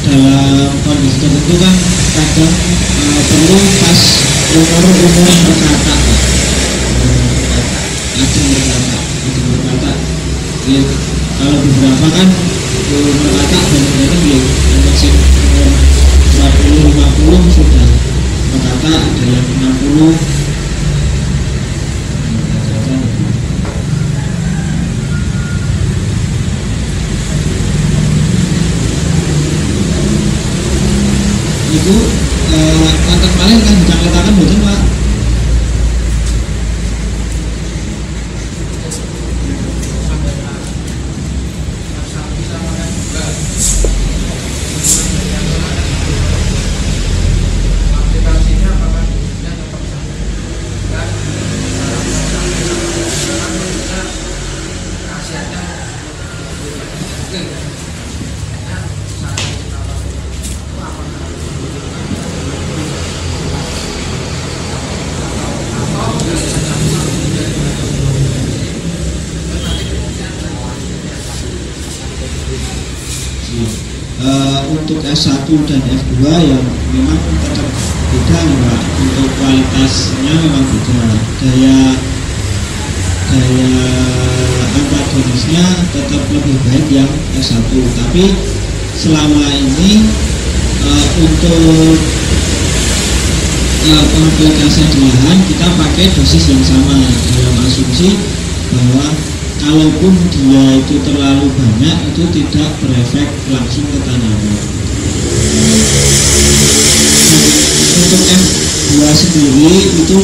dalam kondisi tertentu kan kadang perlu pas umur berkata berkata ya, kalau beberapa kan berkata dan ya masih umur 40-50 sudah berkata, ada yang 60. Itu kontak paling kan bisa katakan betul Pak. Untuk S1 dan F2 yang memang tetap beda nih Pak, untuk kualitasnya memang beda, daya antagonisnya tetap lebih baik yang S1, tapi selama ini untuk pengaplikasian di lahan kita pakai dosis yang sama dalam asumsi bahwa kalaupun dia itu terlalu banyak itu tidak berefek langsung ke tanaman. Untuk F2 sendiri itu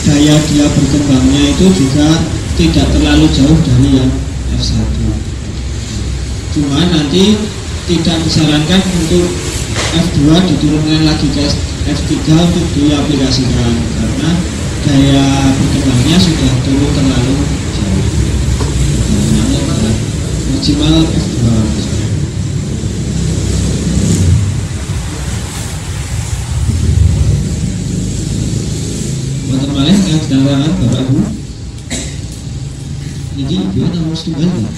daya dia berkembangnya itu juga tidak terlalu jauh dari yang F1. Cuma nanti tidak disarankan untuk F2 diturunkan lagi ke F3 untuk diaplikasikan karena daya berkembangnya sudah turun terlalu jauh. Maksimal F2. Wonten malih yang sedherek Bapak Ibu. Niki ibu namung setunggal ya.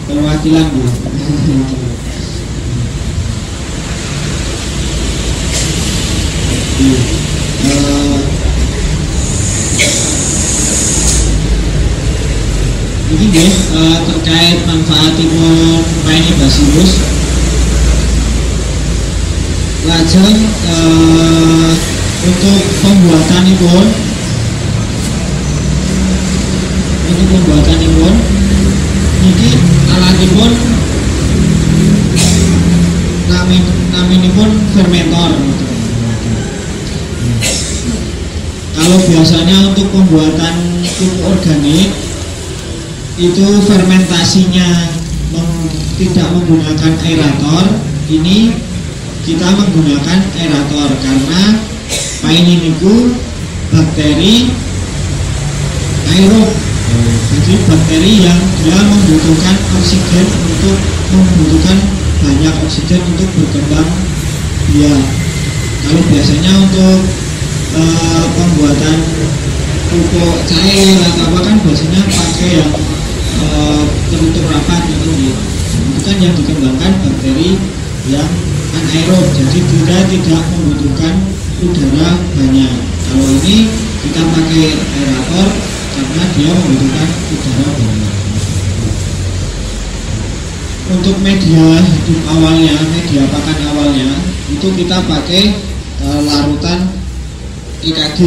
Perwakilan Bu. Ini terkait manfaatipun PAINI Bacillus lajeng untuk pembuatanipun ini alatipun naminipun fermentor. Kalau biasanya untuk pembuatan pupuk organik itu fermentasinya tidak menggunakan aerator, ini kita menggunakan aerator karena PAINI niku bakteri aerob, jadi bakteri yang dia membutuhkan oksigen banyak oksigen untuk berkembang biak. Kalau biasanya untuk pembuatan pupuk cair atau apa kan biasanya pakai yang tertutup rapat gitu. Itu kan yang dikembangkan bakteri yang anaerob, jadi dia tidak membutuhkan udara banyak. Kalau ini kita pakai aerator, karena dia membutuhkan udara banyak. Untuk media hidup awalnya, media pakan awalnya itu kita pakai larutan IKG.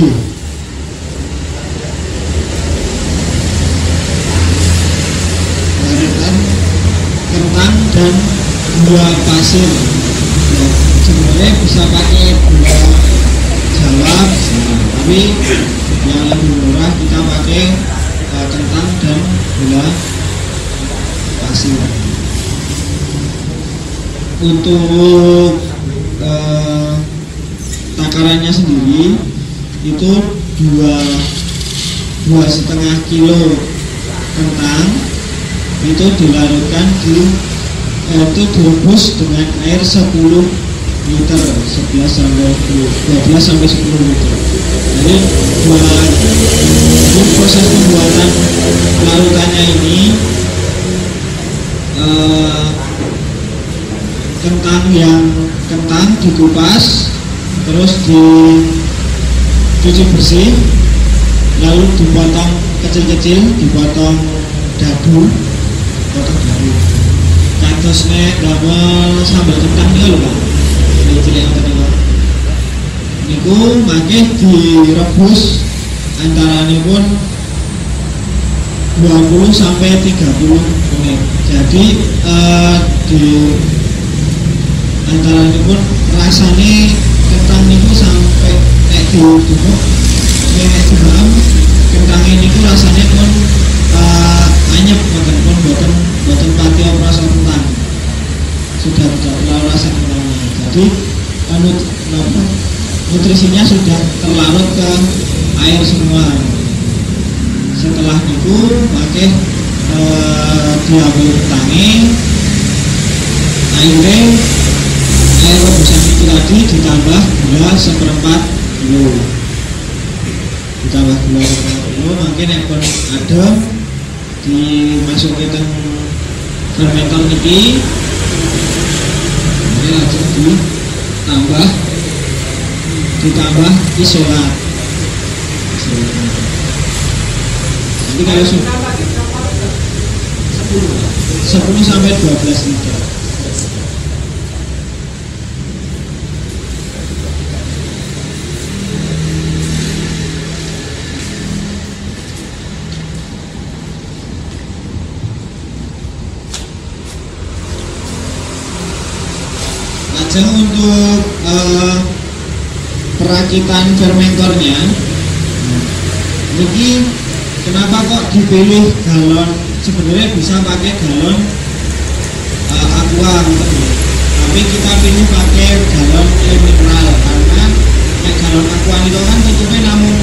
Larutan kentang dan gula pasir. Sebenarnya bisa pakai gula Jawa, tapi yang lebih murah kita pakai kentang dan gula pasir. Untuk takarannya sendiri itu 2,5 kilo kentang itu dilarutkan itu direbus dengan air 10 liter, 12 sampai 10 liter. Jadi proses pembuatan larutannya ini kentang dikupas, terus dicuci bersih, lalu dipotong kecil-kecil, dipotong dadu. Kados nek damel sambal kentang niku lho Pak. Cilik ngoten niku. Niku mangke direbus antaranipun 20 sampai 30 menit. Jadi di antaranipun rasane kentang niku sampai nek diuduk nek dimaem kentang niku rasane pun anyep mboten pati rasa kentang. Sudah tidak terlalu rasa kentangnya. Jadi nutrisinya sudah terlarut ke air semua. Setelah itu pakai diambil kentangnya, air rebusan itu tadi ditambah gula 1/4 kilo. Ditambah gula 1/4 kilo, mungkin yang pun ada dimasukin ke fermenter ini, ini langsung ditambah isolat. Jadi kalau 10 sampai 12 liter. Untuk perakitan fermentornya, ini kenapa kok dipilih galon? Sebenarnya bisa pakai galon aqua, tapi kita pilih pakai galon mineral karena galon aqua itu kan tutupnya namun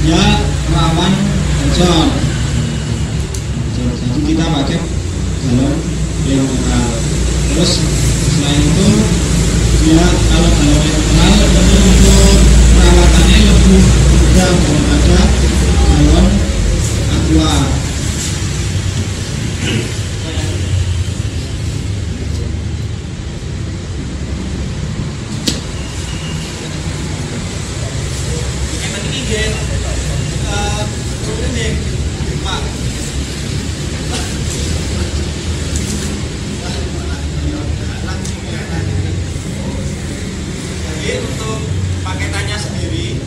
dia rawan bocor. Jadi kita pakai galon mineral. Terus selain itu dia kalau galon mineral untuk perawatannya lebih mudah daripada galon aqua. Untuk paketannya sendiri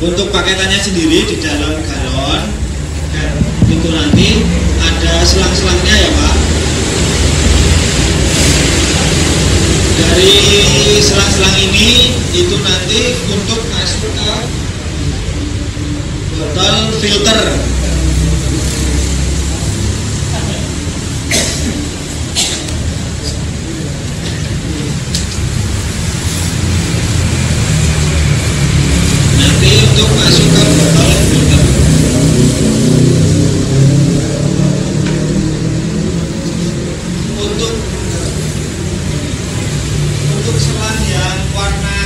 untuk paketannya sendiri di dalam galon dan itu nanti ada selang-selangnya ya Pak. Dari selang-selang ini itu nanti untuk masuk ke botol filter. Nanti untuk masuk ke botol filter. Untuk selang yang warna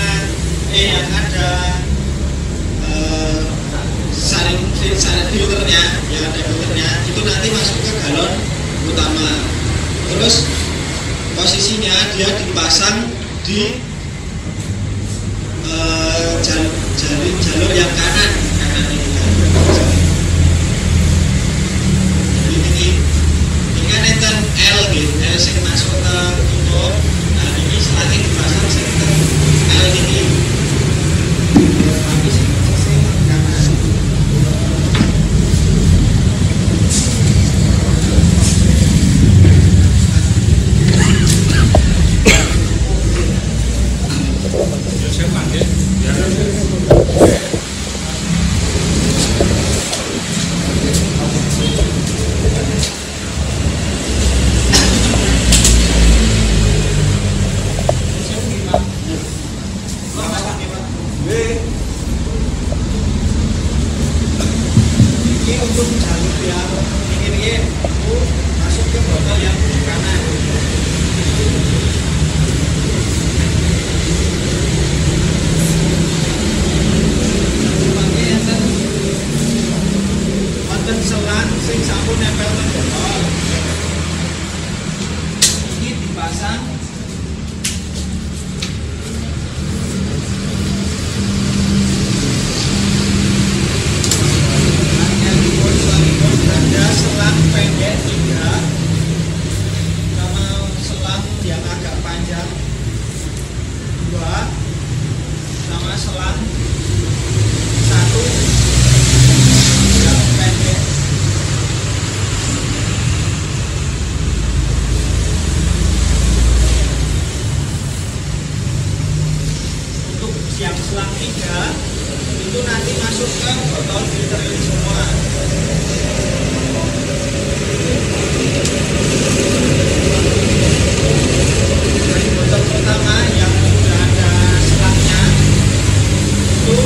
yang ada filternya, yang ada filternya itu nanti masuk ke galon utama. Terus posisinya dia dipasang di jalur yang kanan ini. Jadi ini kan enten L gitu, L yang masuk ke tutup. Nah ini selangnya dipasang ke L ini. Tapi sisi kanan. Ini untuk jalur yang ini masuk ke botol yang kanan. Wonten selang sing sampun nempel ke botol. Ini dipasang ada selang pendek 3 sama selang yang agak panjang 2 sama selang 1 yang pendek. Untuk yang selang 3 itu nanti masuk ke botol filter ini semua. Dari botol pertama yang sudah ada selangnya itu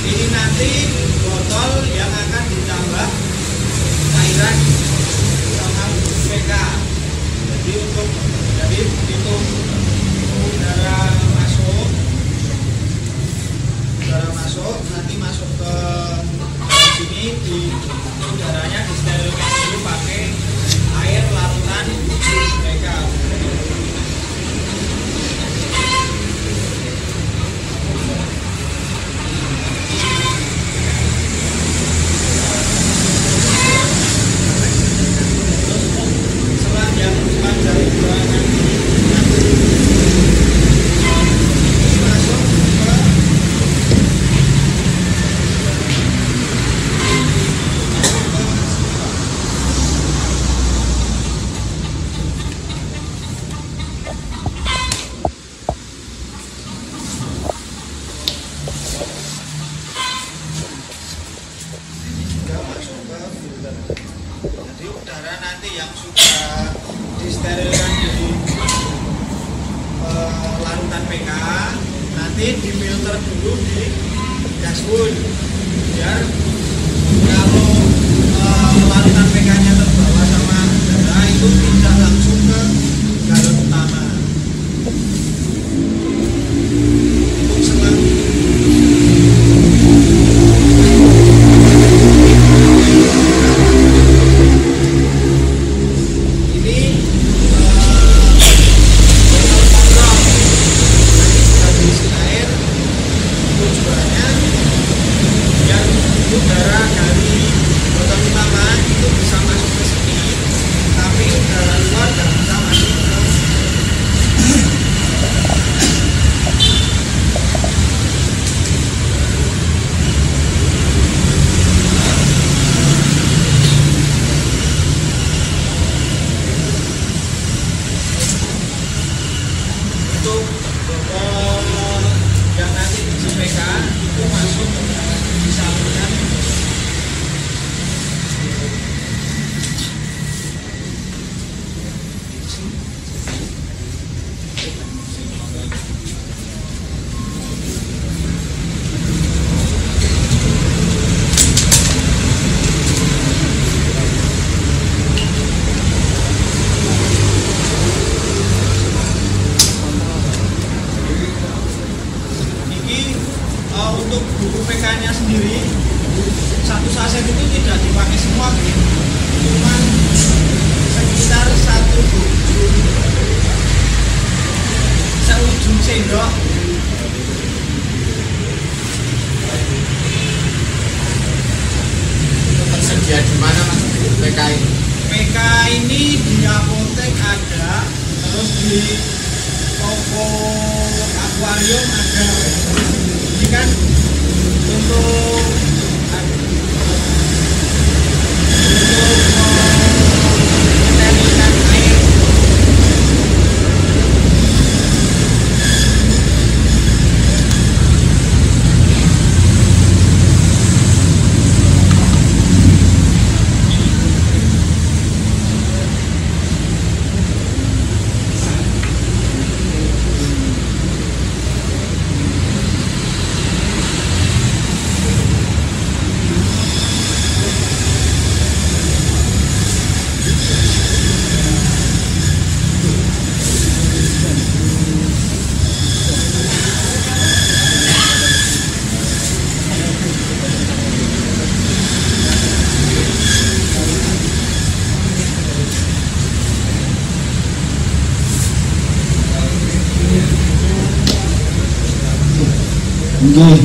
ini nanti botol yang akan ditambah cairan sama PK. Jadi itu udara masuk nanti masuk ke sini, di udaranya disterilkan dulu pakai air larutan mereka. Selang yang panjang ruangan masuk ke jadi udara nanti yang sudah disterilkan di larutan PK nanti difilter dulu di dashboard biar kalau larutan PK nya terbawa sama udara itu tidak langsung ke galon utama. Untuk selang udara di mana Mas PK ini? PK ini di apotek ada, terus di toko akuarium ada. Ini kan untuk mengendalikan air.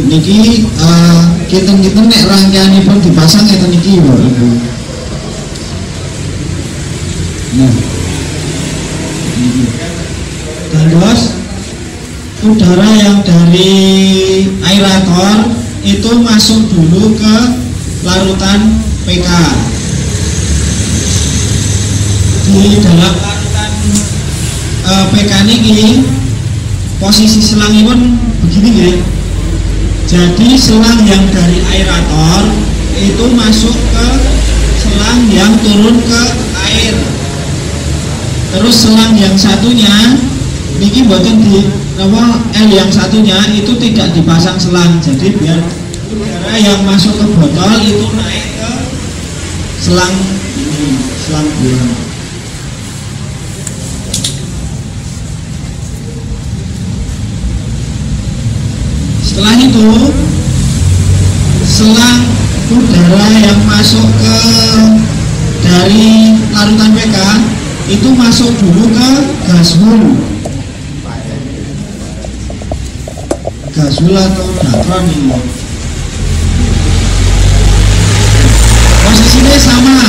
Niki kita nek rangkaianipun dipasang ngeten niki Bapak Ibu. Nah, terus udara yang dari aerator itu masuk dulu ke larutan PK. Di dalam larutan PK niki posisi selangipun begini ya. Jadi selang yang dari aerator itu masuk ke selang yang turun ke air. Terus selang yang satunya niki mboten di L yang satunya itu tidak dipasang selang. Jadi biar udara yang masuk ke botol itu naik ke selang ini, selang buang. Setelah itu selang udara yang masuk ke dari larutan PK itu masuk dulu ke gashul atau dakron ini. Posisinya sama.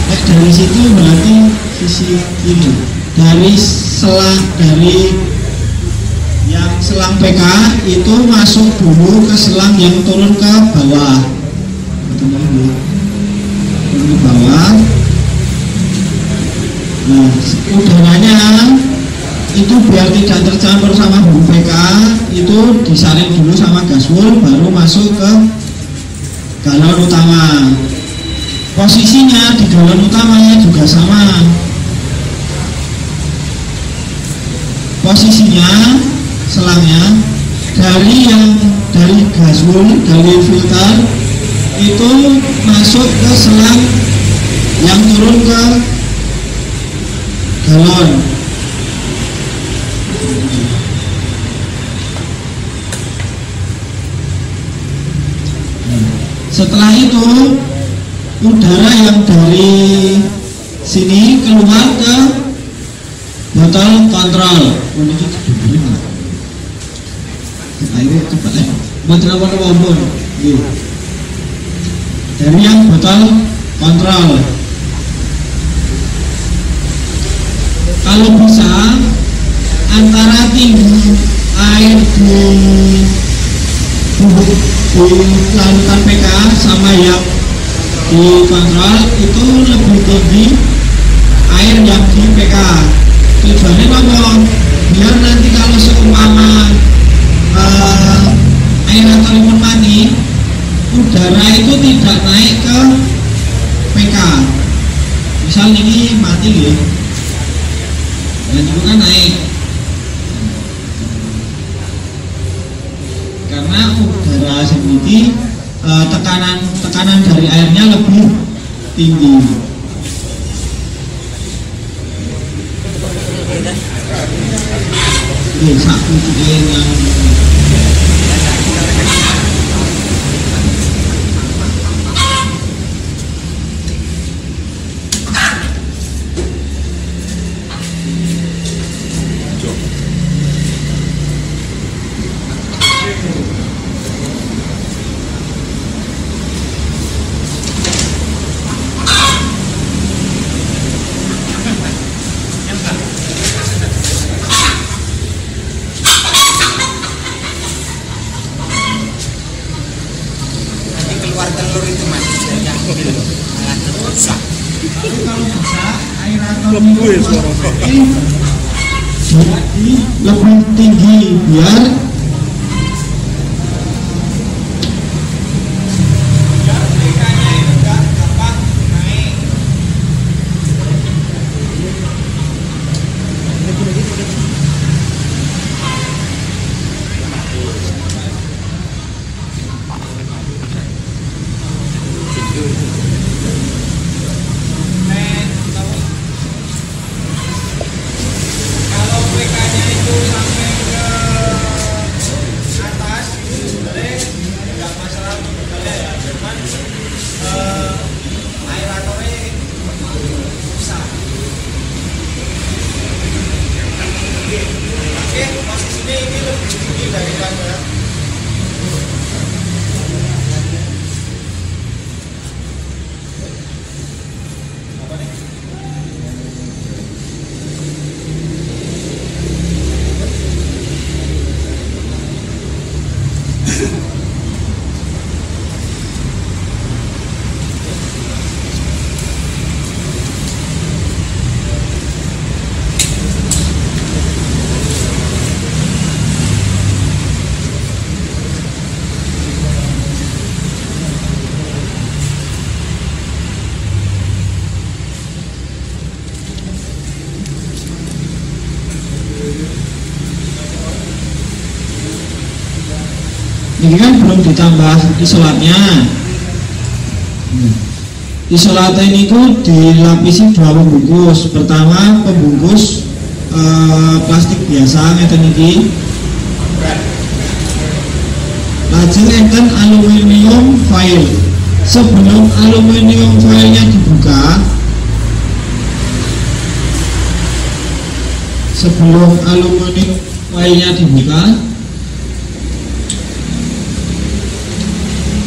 Dari situ berarti sisi ini dari selang yang selang PK itu masuk dulu ke selang yang turun ke bawah. Turun ke bawah. Nah, udaranya itu biar tidak tercampur sama bumbu PK itu disaring dulu sama gashul baru masuk ke galon utama. Posisinya di galon utamanya juga sama. Posisinya selangnya dari gashul, dari filter itu masuk ke selang yang turun ke galon. Setelah itu udara yang dari sini keluar ke botol kontrol. Ayo cepat ya. Botol apa? Dari yang botol kontrol. Kalau bisa antara tinggi air di larutan PK sama yang di kontrol itu lebih tinggi air yang di PK. Tujuannya apa? Biar nanti kalau seumpama aerator itu mati, udara itu tidak naik ke PK. Misal ini mati ya, dan itu kan naik karena udara sendiri tekanan dari airnya lebih tinggi. Satu yang Tapi kalau bisa aerator ini jadi lebih tinggi biar BK-nya itu enggak gampang naik. Kalau BK-nya itu sampai ke atas itu sebenarnya nggak masalah untuk ya, cuman aeratornya susah. Oke, posisinya ini lebih tinggi daripada ini kan belum ditambah isolatnya. Isolatnya ini tuh dilapisi 2 pembungkus. Pertama pembungkus plastik biasa ngeten iki. Lajeng enten aluminium foil. Sebelum aluminium foilnya dibuka,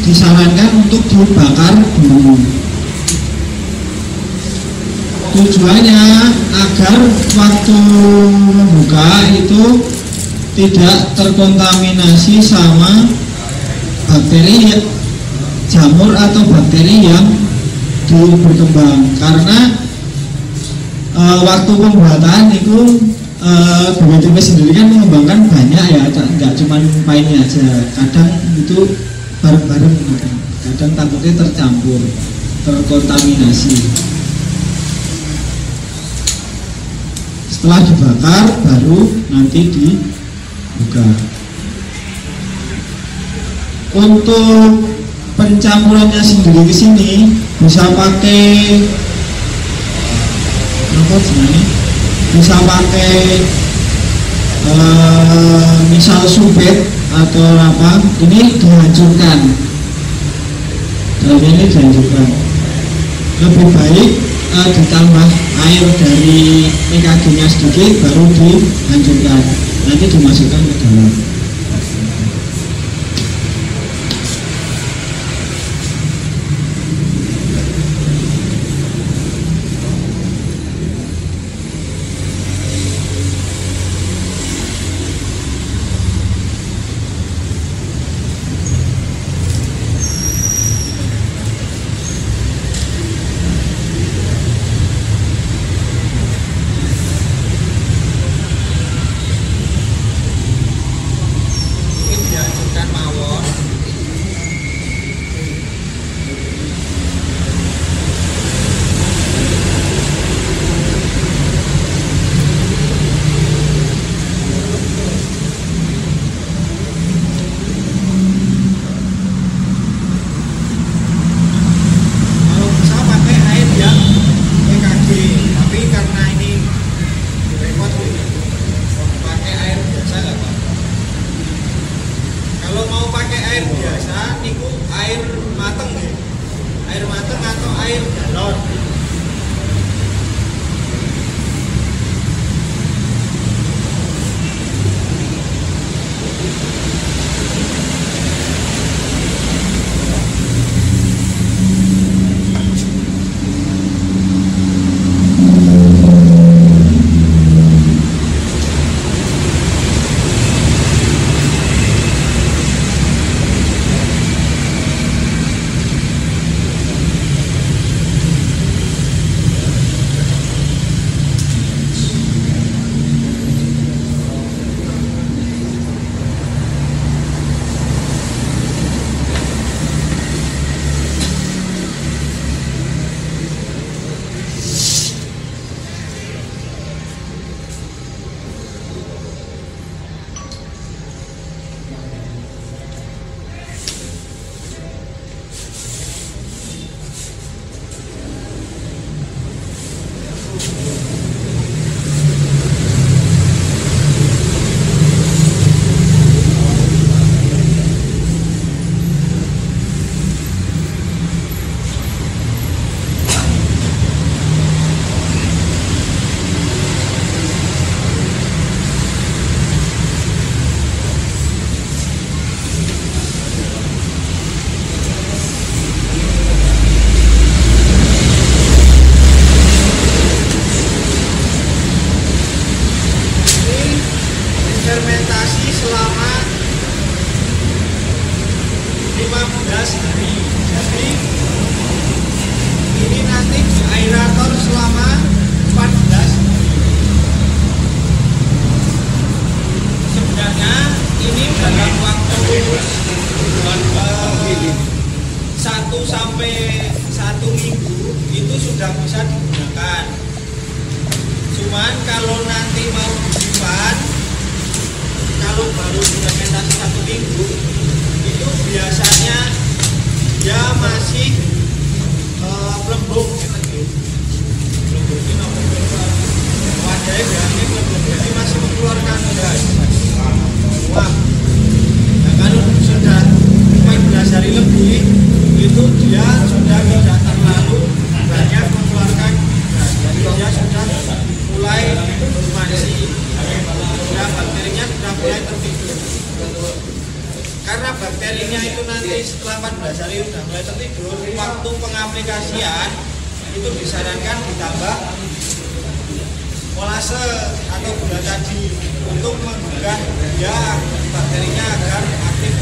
disarankan untuk dibakar dulu. Tujuannya agar waktu membuka itu tidak terkontaminasi sama bakteri, jamur atau bakteri yang berkembang. Karena waktu pembuatan itu BPTP sendiri kan mengembangkan banyak ya, nggak cuma painnya aja. Kadang itu bareng-bareng, kadang takutnya tercampur, terkontaminasi. Setelah dibakar baru nanti dibuka. Untuk pencampurannya sendiri di sini bisa pakai bisa pakai misal supet atau apa, ini dihancurkan, dalam ini dihancurkan. Lebih baik ditambah air dari EKG nya sedikit baru dihancurkan, nanti dimasukkan ke dalam. fermentasi selama 15 hari. Jadi ini nanti di aerator selama 14 hari. Sebenarnya ini dalam waktu 1 sampai 1 minggu itu sudah bisa digunakan. Cuman kalau nanti mau disimpan, kalau baru fermentasi 1 minggu itu biasanya dia masih pelembung, wadahnya berarti pelembung, jadi masih mengeluarkan gas. Wah, nah kalau sudah 14 hari lebih itu dia sudah tidak terlalu banyak mengeluarkan gas, jadi dia sudah mulai dormansi, sudah bakterinya sudah mulai tertidur. Karena bakterinya itu nanti setelah 14 hari sudah mulai tertidur, waktu pengaplikasian itu disarankan ditambah molase atau gula tadi untuk menggugah dia bakterinya agar aktif.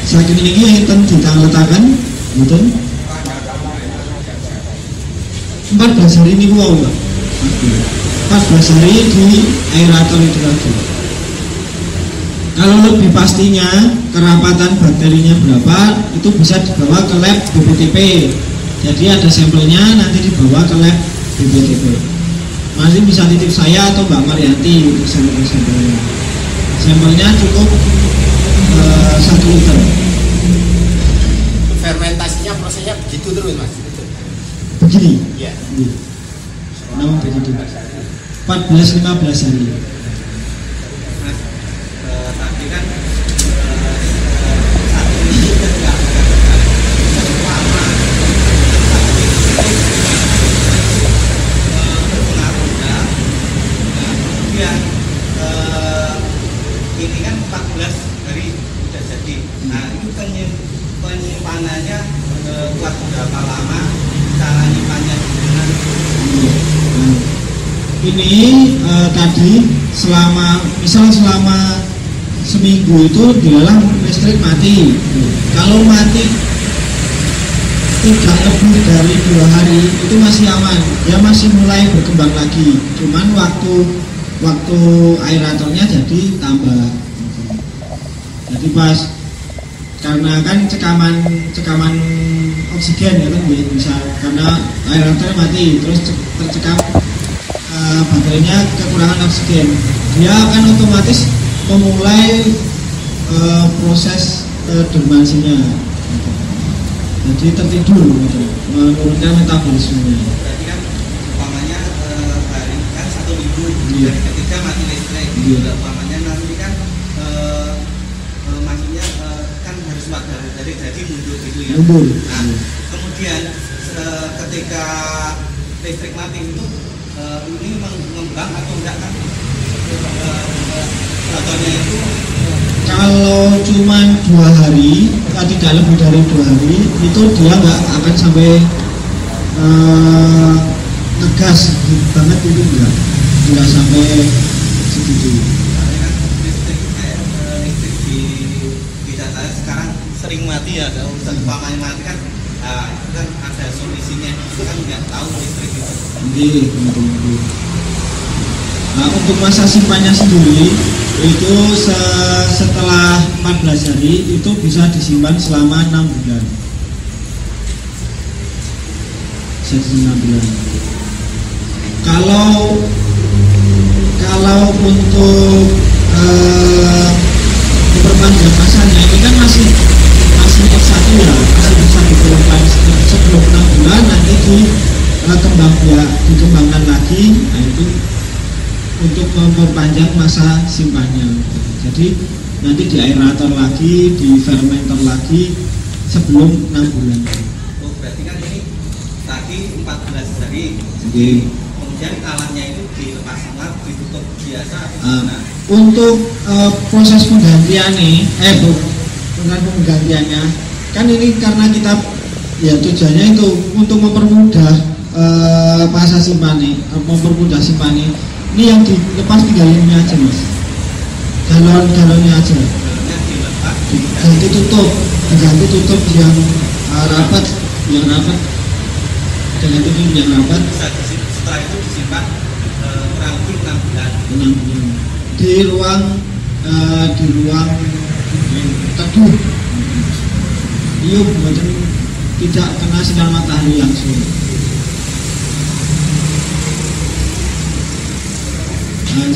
Saat ini yang ditangletakkan, betul? 14 hari ini wow, 14 hari di aerator itu tadi. Kalau lebih pastinya kerapatan bakterinya berapa, itu bisa dibawa ke lab BPTP. Jadi ada sampelnya, nanti dibawa ke lab BPTP. Masih bisa titip saya atau Mbak Marianti untuk sampelnya. Sampelnya cukup 1 liter. Fermentasinya prosesnya begitu terus mas? Begini? Iya. Nama begitu. 14-15 hari. Tadi kan satu ini ketika lama berpengaruh ya. Kemudian ini kan 14 hari sudah jadi. Nah itu penyimpanannya buat berapa lama, cara nyimpannya dengan ini tadi selama seminggu itu dilelang listrik mati. Kalau mati tidak lebih dari 2 hari itu masih aman, dia masih mulai berkembang lagi. Cuman waktu aeratornya jadi tambah. Jadi pas karena kan cekaman oksigen ya kan bisa, karena aerator mati terus tercekam bakterinya kekurangan oksigen, dia akan otomatis memulai proses dormansinya, jadi tertidur, menurunkan metabolismenya. Berarti kan umpamanya hari kan 1 minggu, Iya. hari ketiga mati listrik, Iya. umpamanya nanti kan maksudnya kan harus 4 hari jadi mundur gitu ya. Mundur. Nah, kemudian ketika listrik mati itu ini mengembang atau enggak kan? Contohnya itu Kalau cuma 2 hari, tidak lebih dari 2 hari, itu dia nggak akan sampai ngegas banget, itu nggak sampai segitu. kan listrik listrik di data sekarang sering mati ya, kalau umpamanya mati kan, itu kan ada solusinya, itu kan nggak tahu listrik itu. Nah, untuk masa simpannya sendiri itu setelah 14 hari itu bisa disimpan selama 6 bulan. Bisa disimpan 6 bulan. Kalau untuk memperpanjang masanya ini kan masih diperpanjang masa simpannya. Jadi nanti di aerator lagi, di fermenter lagi sebelum 6 bulan. Oh, berarti kan ini tadi 14 hari. Jadi kemudian alatnya itu dilepas semua, ditutup biasa atau gimana? untuk proses penggantian nih, bukan penggantiannya, kan ini karena kita ya tujuannya itu untuk mempermudah masa simpan nih, mempermudah simpan nih. Ini yang dilepas tinggal ini aja mas, galon-galonnya aja. Ganti tutup yang rapat, dengan tutup yang rapat. Setelah itu disimpan kurang lebih 6 bulan. Di ruang teduh. Iya, tidak kena sinar matahari langsung.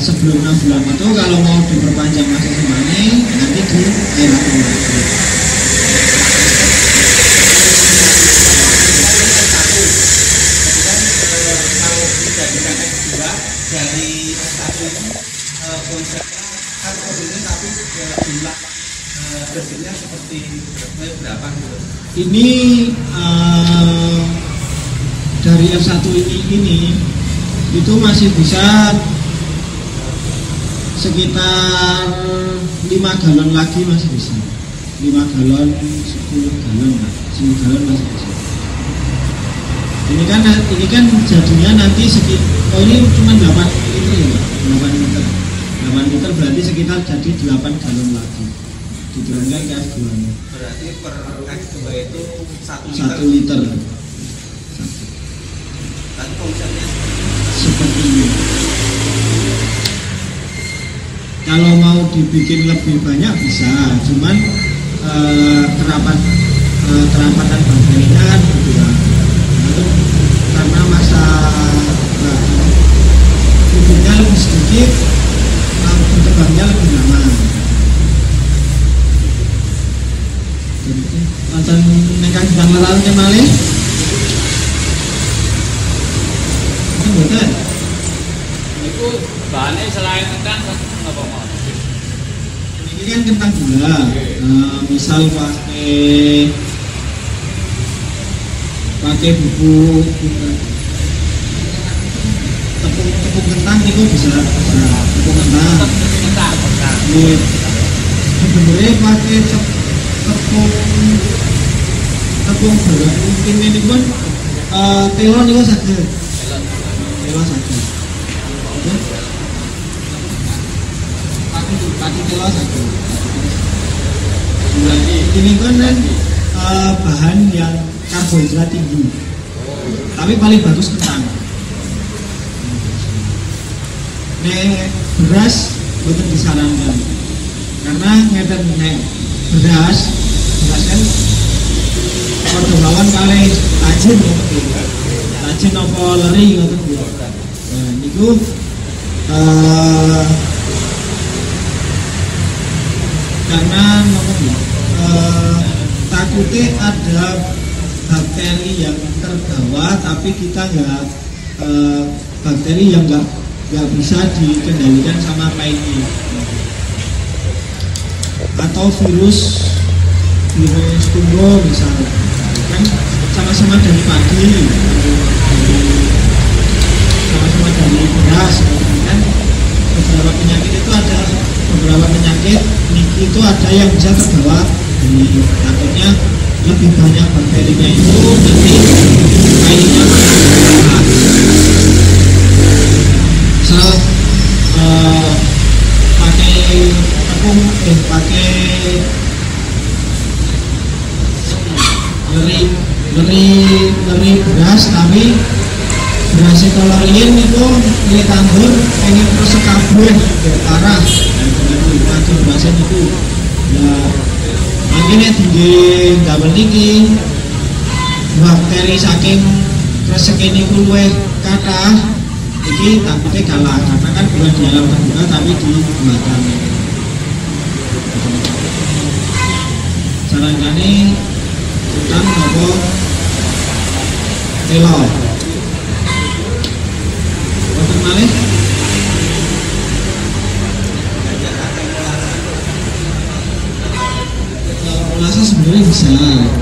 Sebelum 6 bulan itu kalau mau diperpanjang masa simpannya nanti di aerator lagi. Kalau dijadikan X2 dari S1 ini konsepnya kan ini tapi jumlah bersihnya seperti berapa gitu? Ini dari F1 ini itu masih bisa sekitar 5 galon lagi masih bisa. 5 galon, 10 galon lah. 10 galon masih bisa. Ini kan jadinya nanti sekitar, ini cuma 8 liter ya Pak? 8 liter berarti sekitar jadi 8 galon lagi. Diturunkan ke F2 nya. Berarti per X2 itu 1 liter. Tapi konsepnya Seperti ini. Kalau mau dibikin lebih banyak bisa, cuman kerapatan bakterinya kan berkurang. Itu karena masa hidupnya lebih sedikit, berkembangnya lebih lama. Nonton nengkang sedang lalunya malih. Ini betul. Itu bahannya selain kentang apa mau? Ini kan kentang gula. Misal pakai bubuk tepung kentang itu bisa tepung kentang. Ini sebenarnya pakai tepung beras mungkin ini pun telon itu sakit. Pakai telon sakit. Ini kan bahan yang karbohidrat tinggi, tapi paling bagus kentang. Beras betul disarankan karena ngeten beras kan pada lawan kali tajin apa leri ngoten. Nah niku karena takutnya ada bakteri yang terbawa tapi kita bakteri yang nggak bisa dikendalikan sama ini, atau virus tumbuh misalnya kan sama-sama dari padi, sama-sama dari beras kan. Beberapa penyakit itu ada yang bisa terbawa. Takutnya lebih banyak bakterinya itu nanti kainnya misal pakai tepung pakai leri beras tapi berasnya kalorin itu nilai tambur pengen terus kabur parah itu berasnya itu ya akhirnya tinggi double niki bakteri saking kresek ini luwih kathah iki takutnya kalah karena kan bukan di alam terbuka tapi di buatan. Sarankan utang apa telo untuk malih Mulasa sebenarnya bisa,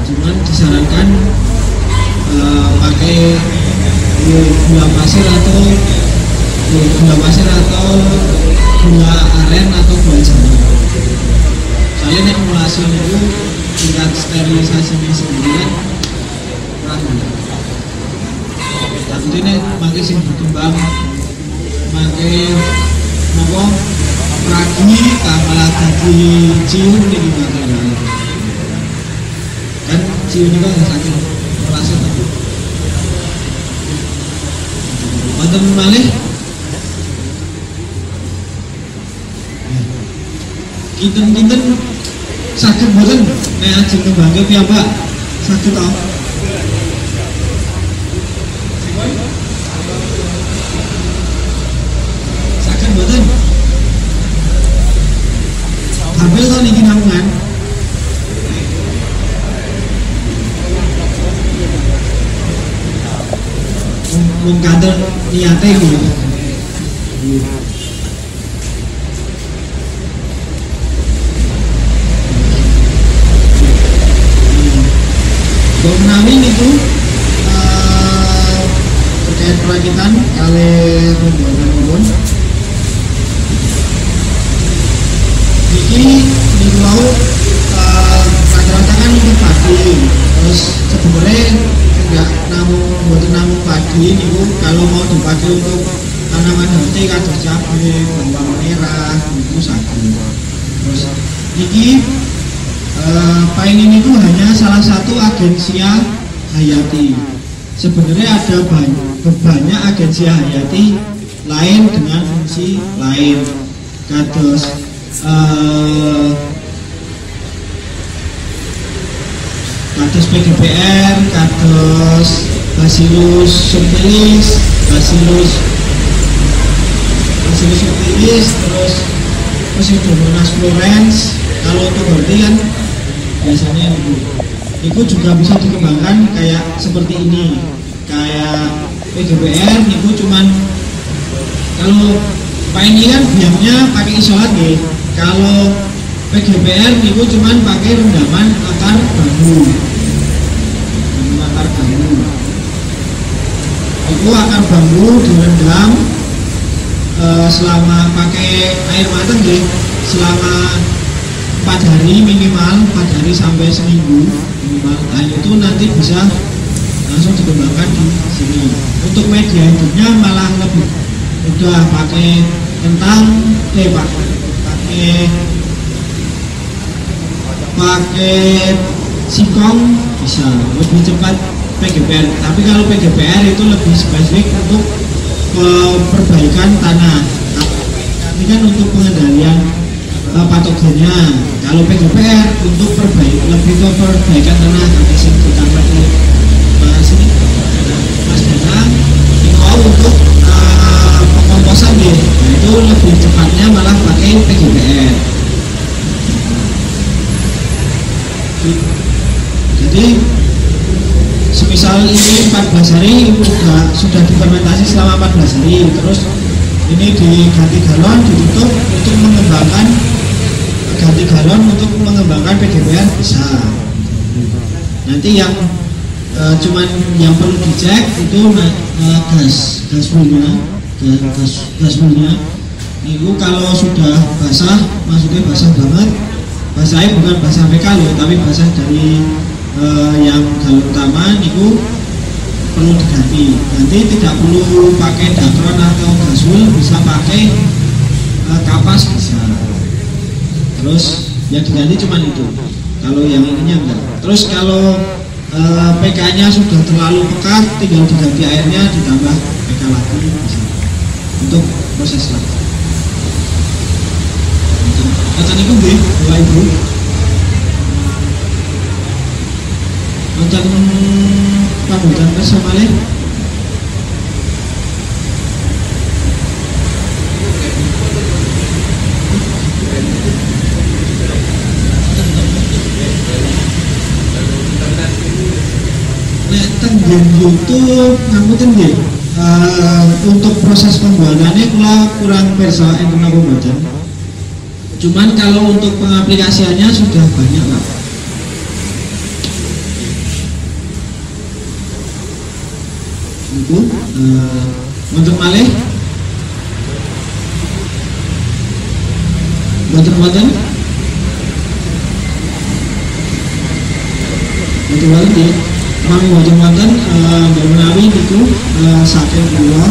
cuman disarankan pakai gula pasir atau gula aren atau gula jawa. Soalnya nek mulasa itu tingkat sterilisasinya sendiri kan kurang. Tapi nek pakai sing berkembang, pakai apa ragi malah tadi cium nih gimana kan cium juga nggak sakit merasa tapi mantan malih kinten sakit boten nek ajeng kembangke piyambak sakit tau sakit boten hamil kan iki namungan mung kader niate iki menawi niku terkait perakitan kali rombongan ini mau rata-rata kan untuk padi, terus sebenarnya enggak namun padi ini kalau mau dipakai untuk tanaman hati kados cabai, bawang merah itu sakit. Terus ini pain ini tuh hanya salah satu agensia hayati. Sebenarnya ada banyak agensia hayati lain dengan fungsi lain kados kados PGPR, kados Bacillus subtilis, terus Pseudomonas florens. Kalau untuk berarti kan biasanya itu juga bisa dikembangkan kayak seperti ini, kayak PGPR itu cuman kalau Pak ini kan biangnya pakai isolat nih. Kalau PGPR itu cuman pakai rendaman akar bambu. Itu akar bambu direndam selama pakai air matang deh, selama 4 hari minimal, 4 hari sampai seminggu minimal. Nah itu nanti bisa langsung dikembangkan di sini. Untuk media hidupnya malah lebih udah pakai kentang, pakai singkong bisa lebih cepat PGPR. Tapi kalau PGPR itu lebih spesifik untuk perbaikan tanah. Ini kan untuk pengendalian patogennya. Kalau PGPR untuk lebih ke perbaikan tanah. Tapi sing ditambah di Mas Danang itu untuk pengkomposan ya. Nah, itu lebih cepatnya malah pakai PGPR. Jadi semisal ini 14 hari sudah difermentasi selama 14 hari, terus ini diganti galon, ditutup untuk mengembangkan, ganti galon untuk mengembangkan PGPR bisa. Nanti yang cuman yang perlu dicek itu gas fuelnya. Itu kalau sudah basah, maksudnya basah banget, basahnya bukan basah PK loh, tapi basah dari yang galon utama itu perlu diganti. Nanti tidak perlu pakai dakron atau gaswil, bisa pakai kapas bisa. Terus yang diganti cuma itu. Kalau yang ininya enggak. Terus kalau PK-nya sudah terlalu pekat, tinggal diganti airnya, ditambah PK lagi bisa. Untuk proses lagi. Kata niku nggih, Bapak Ibu. Wonten pambutan bersama le. Nek teng YouTube ngapunten nggih. Untuk proses pembuatannya kurang perso enten apa mboten. Cuman kalau untuk pengaplikasiannya sudah banyak lah. niku wonten malih wonten nggih mami wonten menawi niku saking kula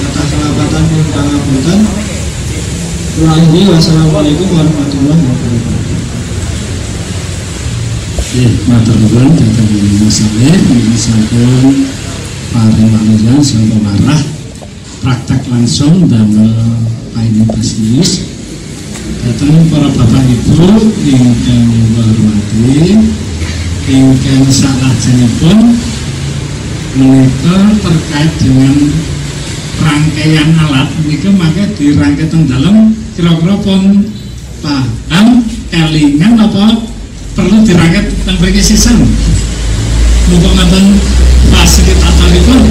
kata kelapatan pun pangapunten. Wassalamualaikum warahmatullahi wabarakatuh. Matur nuwun dhateng Mas Saleh niki sampun paring manujan sampun arah praktek langsung damel paine basilis. Dhateng para bapak ibu ingkang kula hormati, ingkang salajengipun menika terkait dengan rangkaian alat niku mangke dirangkai teng dalem kira-kira pun paham kelingan apa perlu dirangkai teng mriki sisan mumpung wonten fasilitatoripun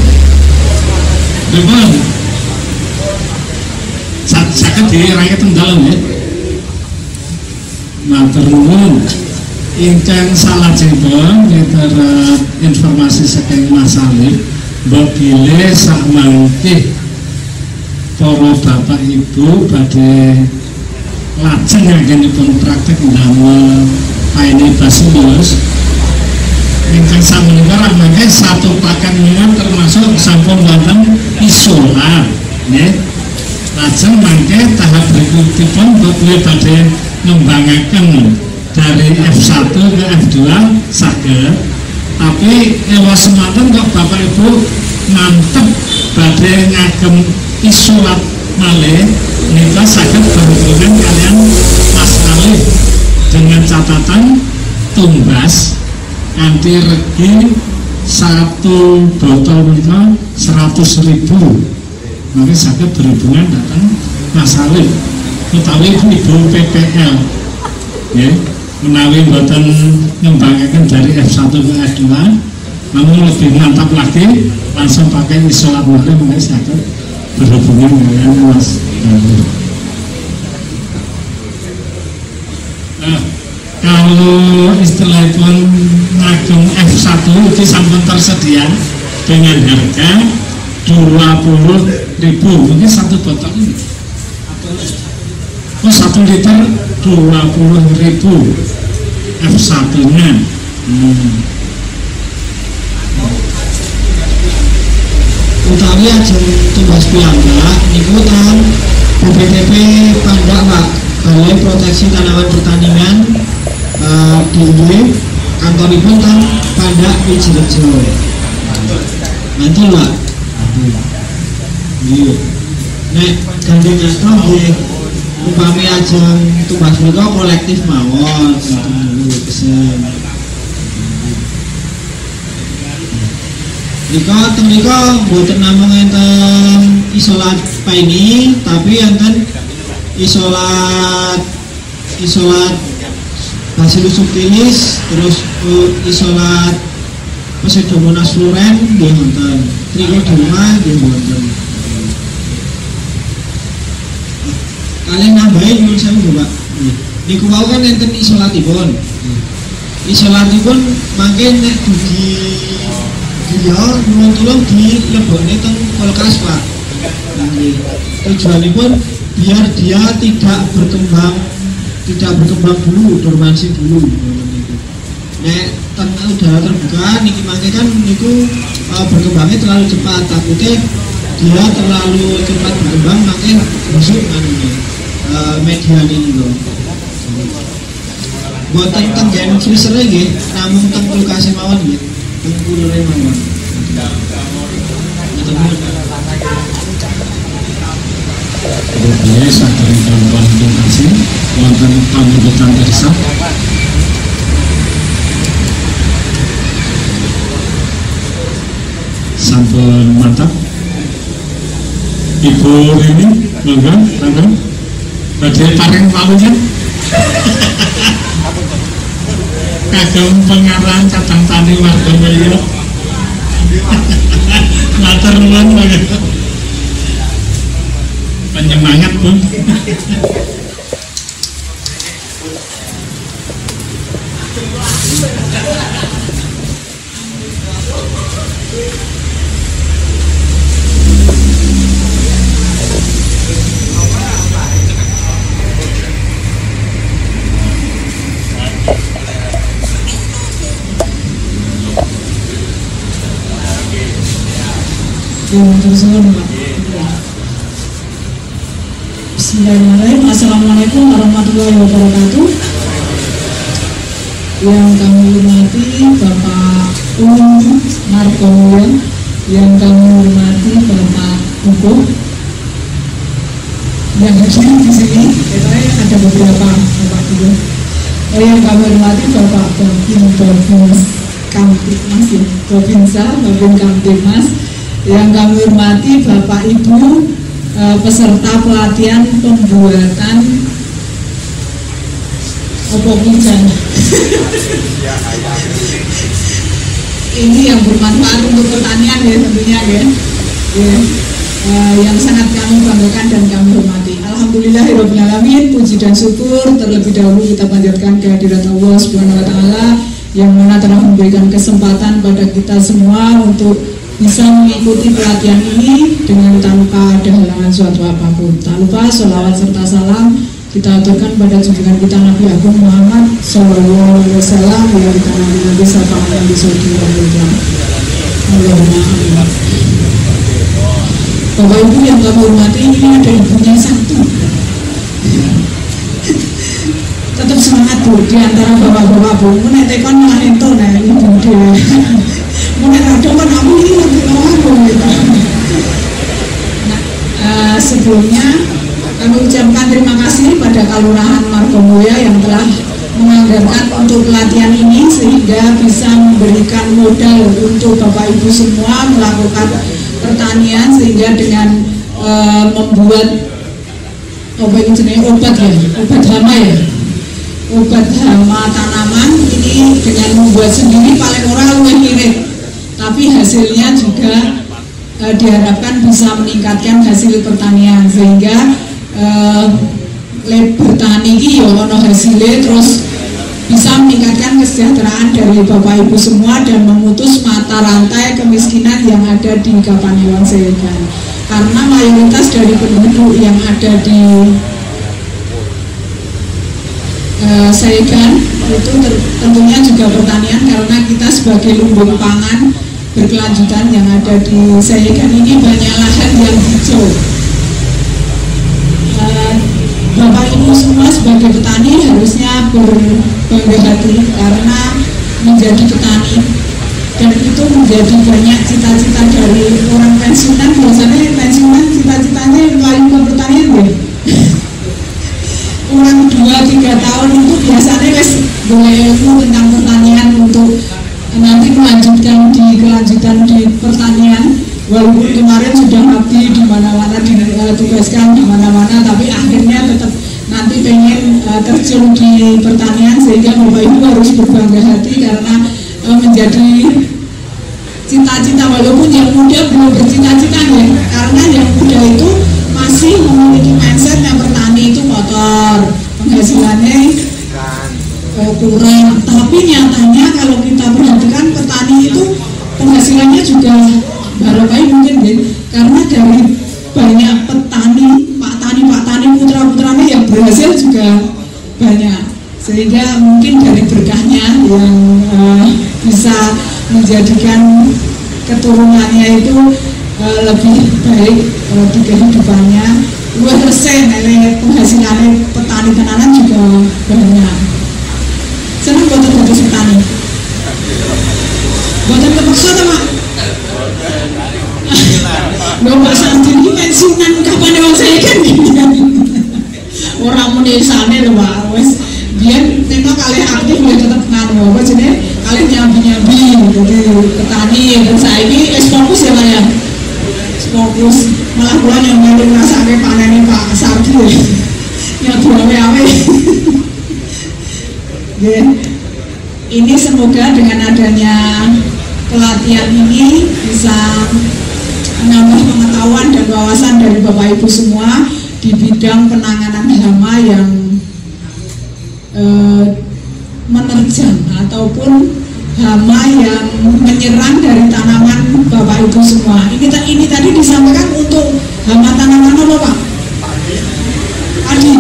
nggih saged dirangkai teng dalem ya. Matur nuwun. Ingkang salajengipun miturut informasi saking Mas Saleh mbok bilih sak mangke para bapak ibu badhe lajeng anggenipun praktek damel paine basilis ingkang sameneika mangke satu pakan minat termasuk sampun wonten isolat nggih. Lajeng mangke tahap berikutipun mbok bilih badhe ngembangaken dari F1 ke F2 saged, tapi ewa semanten kok bapak ibu mantep badhe ngagem isolat malih nika saged berhubungan kalian Mas Saleh dengan catatan tumbas kanthi regi satu botol menika 100.000 maka saged berhubungan datang Mas Saleh utawi ibu PPL ya. Menawi mboten ngembangkan dari F1 ke F2 namun lebih mantap lagi langsung pakai isolat malih mungkin saged berhubungan dengan Mas. Kalau istilahipun ngagem F1 itu sampun tersedia dengan harga 20.000 mungkin satu botol ini. 1 liter 20.000 F1 nya utawi ajeng tumbas piyambak niku tahun BPTP Pandak Pak Balai Proteksi Tanaman Pertanian di kantoripun teng Pandak Wijirejo nanti Pak nek gandeng atau nggih upami ajeng tumbas menika kolektif mawon pesen nika mboten namung enten isolat paini tapi enten isolat Bacillus subtilis terus isolat Pseudomonas fluorescens nggih wonten Trichoderma nggih wonten. Kalian nambahin nyuwun sewu Pak. Niku wau kan enten isolatipun. Isolatipun mangke nek dugi dia nyuwun tulung dilebokne teng kulkas Pak. Nggih. Tujuanipun biar dia tidak berkembang dulu, dormansi dulu. Nek teng udara terbuka niki mangke kan niku berkembangnya terlalu cepat, takutnya dia terlalu cepat berkembang mangke busuk media ini loh. Buat tentang gen freezer lagi, namun tentang kulkas mawon gitu, tentang kulere mawon. Oke, saking gampang kasih wonten pamungkutan pirsa. Sampun mantap. Ibu ini monggo, badhe paring palunya. Kagem pengarang Kadang Tani Warga Mulya. Matur nuwun penyemangat Bun. Bismillahirrahmanirrahim. Assalamualaikum warahmatullahi wabarakatuh. Yang kami hormati Bapak Markoyo, yang kami hormati Bapak Buko, yang hadir di sini, ada beberapa Bapak Buko. Yang kami hormati Bapak Babin Kamtibmas, Babin Kamtibmas. Yang kami hormati Bapak Ibu peserta pelatihan pembuatan hujan. Ini yang bermanfaat untuk pertanian ya tentunya ya. Yang sangat kami banggakan dan kami hormati. Alhamdulillahirobbilalamin, puji dan syukur terlebih dahulu kita panjatkan kehadirat Allah Subhanahu wa taala yang mana telah memberikan kesempatan pada kita semua untuk bisa mengikuti pelatihan ini dengan tanpa ada halangan suatu apapun. Tak lupa sholawat serta salam kita aturkan pada junjungan kita Nabi Agung Muhammad Sallallahu Alaihi Wasallam yang kita Nabi Sallallahu Alaihi Wasallam. Allahumma amin. Bapak Ibu yang kami hormati, ini ada ibunya satu. Tetap semangat Bu, di antara bapak-bapak Bu, mulai tekon manento nah ibu dia. Mulai ada kan kamu ini lebih lama gitu. Nah, sebelumnya kami ucapkan terima kasih pada Kelurahan Margomulia yang telah menganggarkan untuk pelatihan ini sehingga bisa memberikan modal untuk Bapak Ibu semua melakukan pertanian sehingga dengan membuat obat hama ya, obat hama tanaman ini dengan membuat sendiri paling orang luwih irit, tapi hasilnya juga diharapkan bisa meningkatkan hasil pertanian sehingga bertani ini ya ono hasilnya terus bisa meningkatkan kesejahteraan dari Bapak Ibu semua dan memutus mata rantai kemiskinan yang ada di Kapanewon Seyegan. Karena mayoritas dari penduduk yang ada di Seyegan itu tentunya juga pertanian, karena kita sebagai lumbung pangan berkelanjutan yang ada di Seyegan ini banyak lahan yang hijau. Bapak Ibu semua sebagai petani harusnya berbangga hati karena menjadi petani, dan itu menjadi banyak cita-cita dari orang pensiunan. Biasanya pensiunan cita-citanya lain ke pertanian deh. Orang 2-3 tahun itu biasanya boleh ilmu tentang pertanian untuk nanti kelanjutan di pertanian. Walaupun kemarin sudah mati di mana-mana, ditugaskan di mana-mana, tapi akhirnya tetap nanti pengen terjun di pertanian, sehingga Bapak Ibu harus berbangga hati karena menjadi cita-cita, walaupun yang muda belum bercita-cita ya, karena yang muda itu masih memiliki mindset yang bertani itu kotor, penghasilannya kurang, tapi nyatanya kalau kita perhatikan petani itu penghasilannya juga barokah mungkin deh, karena dari banyak petani, pak tani putra-putranya yang berhasil juga banyak, sehingga mungkin dari berkahnya yang bisa menjadikan keturunannya itu lebih baik di kehidupannya, luar reseh penghasilannya petani tenanan juga banyak. Senang buatan petani, buatan kepeksa sama Bapak Santin ini pensiunan Kapanewon Seyegan orang menisane lho Pak, wes biar memang kalian aktif ya tetap nganu apa jenis kalian nyambi-nyambi jadi petani, dan saya ini fokus ya Pak ya, fokus malah bulan yang baru ngerasanya panenin Pak Sardi ya awe-awe. Ini semoga dengan adanya pelatihan ini bisa menambah pengetahuan dan wawasan dari Bapak Ibu semua di bidang penanganan hama yang menerjang ataupun hama yang menyerang dari tanaman Bapak Ibu semua. Ini tadi disampaikan untuk hama tanaman apa Pak? Padi.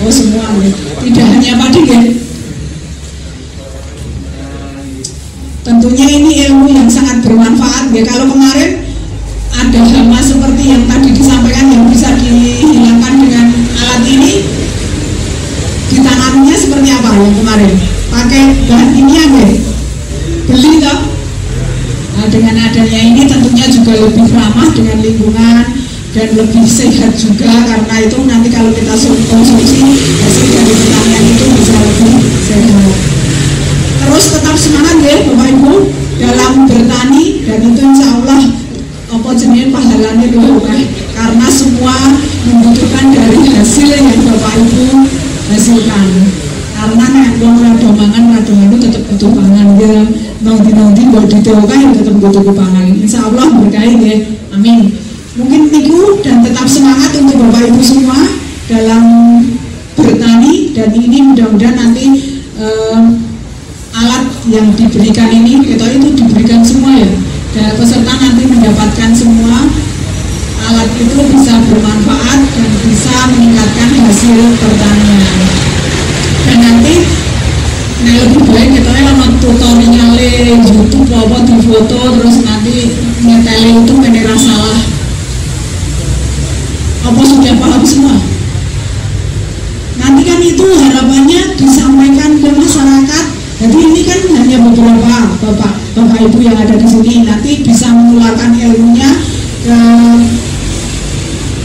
Oh semua, tidak hanya padi ya. tentunya ini ilmu yang sangat bermanfaat ya. Kalau kemarin ada hama seperti yang tadi disampaikan yang bisa dihilangkan dengan alat ini, ditanaminya seperti apa yang kemarin? Pakai bahan kimia ya? Beli toh? Nah, dengan adanya ini tentunya juga lebih ramah dengan lingkungan dan lebih sehat juga, karena itu nanti kalau kita konsumsi hasil dari pertanian itu bisa lebih sehat. Terus tetap semangat ya Bapak Ibu dalam bertani, dan itu insya Allah apa jenis pahalanya lebih, karena semua membutuhkan dari hasil yang Bapak Ibu hasilkan. Karena nek wong rada mangan itu tetap butuh pangan ya. Nanti buat diteokan yang tetap butuh pangan. Insya Allah berkahi ya. Amin. Mungkin niku dan tetap semangat untuk Bapak Ibu semua dalam bertani, dan ini mudah-mudahan nanti alat yang diberikan ini kita itu diberikan semua ya, dan peserta nanti mendapatkan semua alat itu bisa bermanfaat dan bisa meningkatkan hasil pertanian. Dan nanti lebih baik kita lama tutorial YouTube apa di foto terus nanti ngetele itu menera salah. Apa sudah paham semua? Nanti kan itu harapannya disampaikan ke masyarakat. Jadi ini kan hanya beberapa bapak ibu yang ada di sini, nanti bisa menularkan ilmunya ke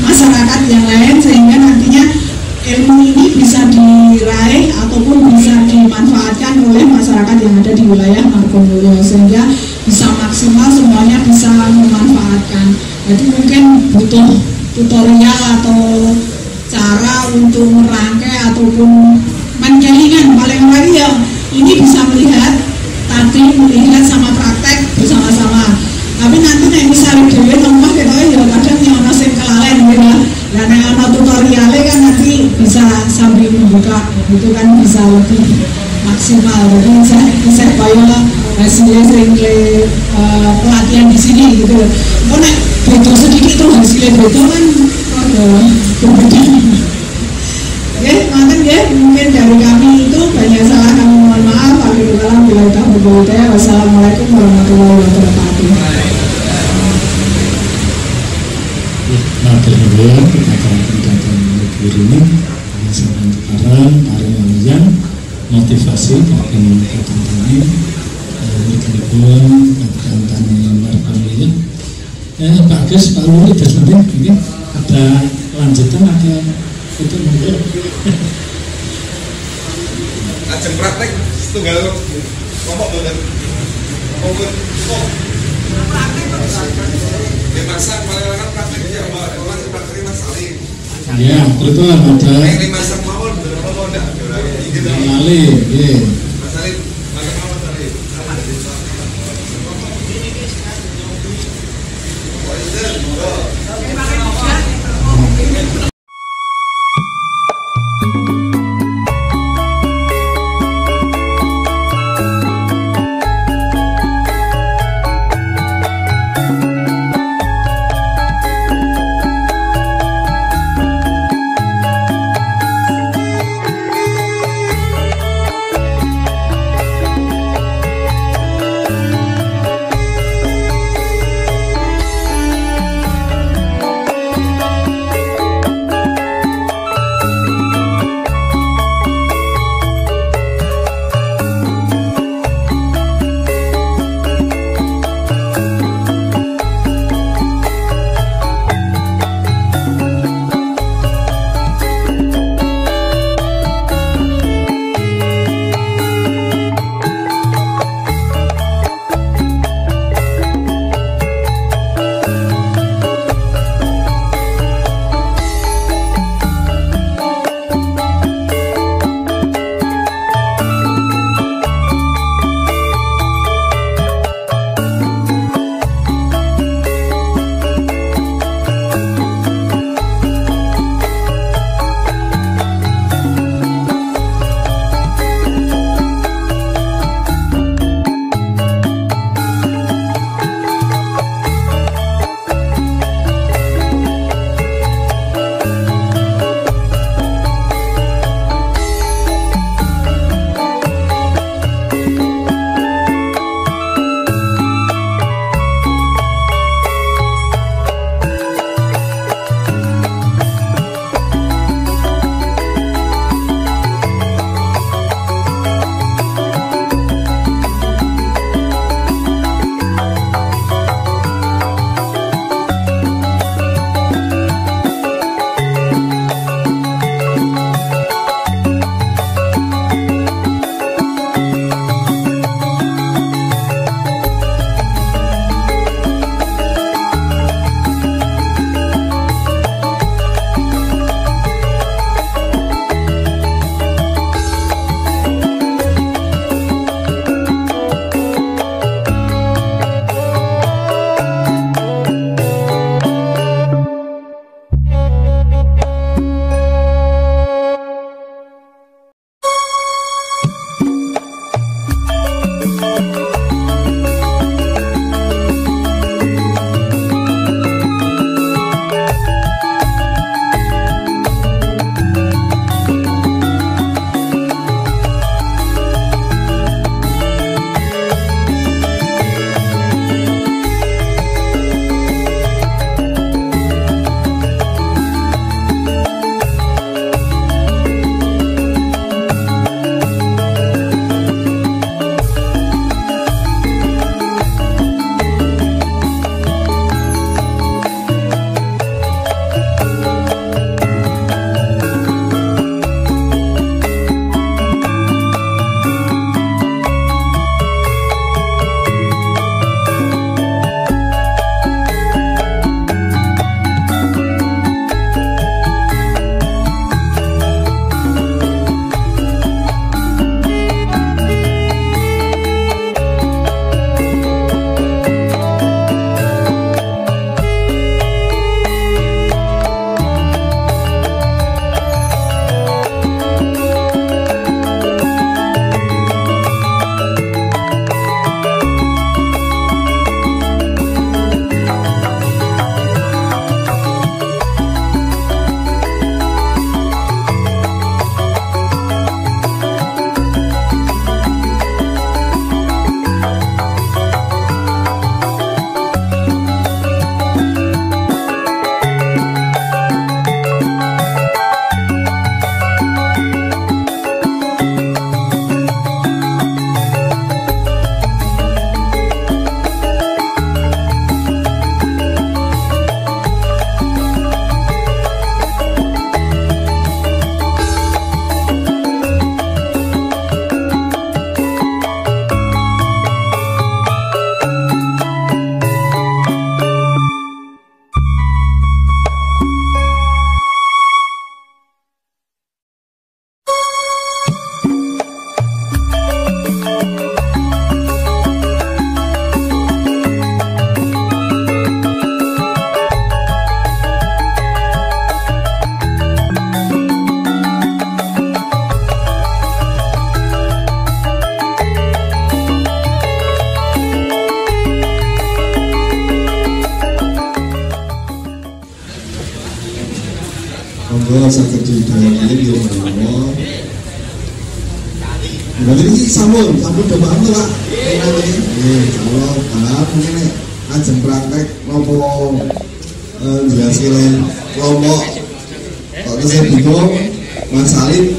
masyarakat yang lain, sehingga nantinya ilmu ini bisa diraih ataupun bisa dimanfaatkan oleh masyarakat yang ada di wilayah Margomulyo, sehingga bisa maksimal semuanya bisa memanfaatkan. Jadi mungkin butuh tutorial atau cara untuk merangkai ataupun menjalingan, paling lagi ya ini bisa melihat sama praktek bersama-sama. Tapi nanti nih misalnya dewe nomor kita ya kadang yang ono sing kelalen gitu. Nah nek ono tutorialnya kan nanti bisa sambil membuka itu kan bisa lebih maksimal. Jadi saya bayar hasilnya sering pelatihan di sini gitu. Oh nek beda sedikit tuh hasilnya beda kan berbeda. Oke, mantan ya, mungkin dari kami itu banyak salah, kami mohon maaf. Akhirul kalam bila ta'ala. Wassalamualaikum warahmatullahi wabarakatuh. Alhamdulillah, kita akan datang negeri ini sampai sekarang yang motivasi bagi petani berkebun petani Margomulyo. Pak Gus, Pak Luri, ini ada lanjutan atau itu mungkin ajeng praktek setunggal ngomong dengan ngomong dia masak malah praktek dia orang praktek masalah ya betul ada yang masak mawon berapa enggak gitu kali ya masalah masak mawon tadi monggo saged didhawuhi nggih monggo. Berarti ini sampun udah paham tuh Pak? Kalau paham mungkin ajeng praktek nopo jelasin kelompok. Kalau saya bingung, Mas Salim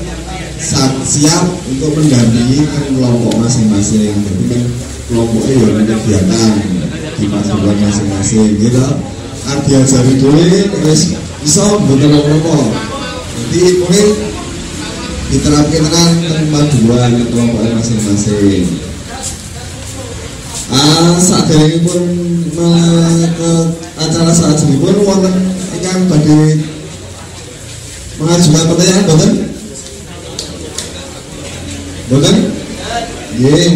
siap untuk mendampingi kelompok masing-masing. Jadi kan kelompoknya ya ada kegiatan di pasukan masing-masing gitu. Diajari dulu, terus bisa betul kelompok. Jadi mungkin diterapkan paduan kelompok masing-masing. Saat ini pun ke acara saat ini pun wonten ingkang badhe mengajukan pertanyaan boten?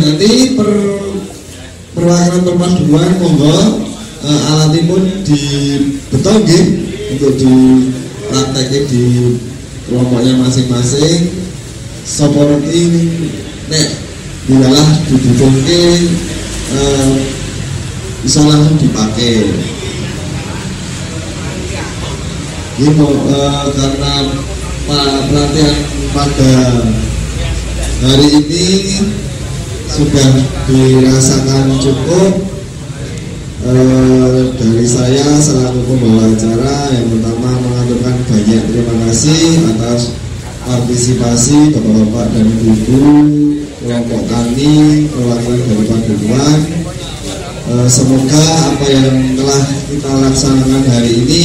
Nanti perwakilan perpaduan monggo alatipun dibetul nggih untuk dipraktekke di kelompoknya masing-masing. Seperti nek dilalah dibutuhke bisa langsung dipakai. Karena pelatihan pada hari ini sudah dirasakan cukup. Dari saya selaku pembawa acara, yang pertama mengaturkan banyak terima kasih atas partisipasi bapak-bapak dan ibu kelompok kami perwakilan dari paduan. Semoga apa yang telah kita laksanakan hari ini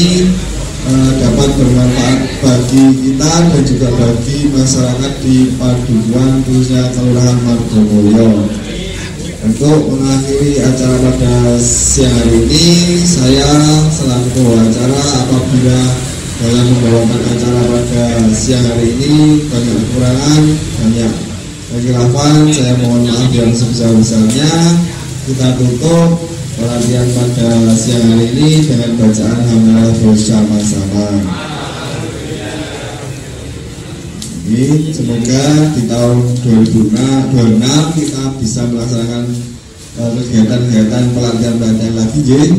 dapat bermanfaat bagi kita dan juga bagi masyarakat di paduan khususnya Kelurahan Margomulyo. Untuk mengakhiri acara pada siang hari ini, saya selaku pembawa acara apabila dalam membawakan acara pada siang hari ini banyak kekurangan, banyak kekhilafan, saya mohon maaf yang sebesar-besarnya. Kita tutup pelatihan pada siang hari ini dengan bacaan hamdalah bersama-sama. Semoga di tahun 2026 kita bisa melaksanakan kegiatan-kegiatan pelatihan lagi.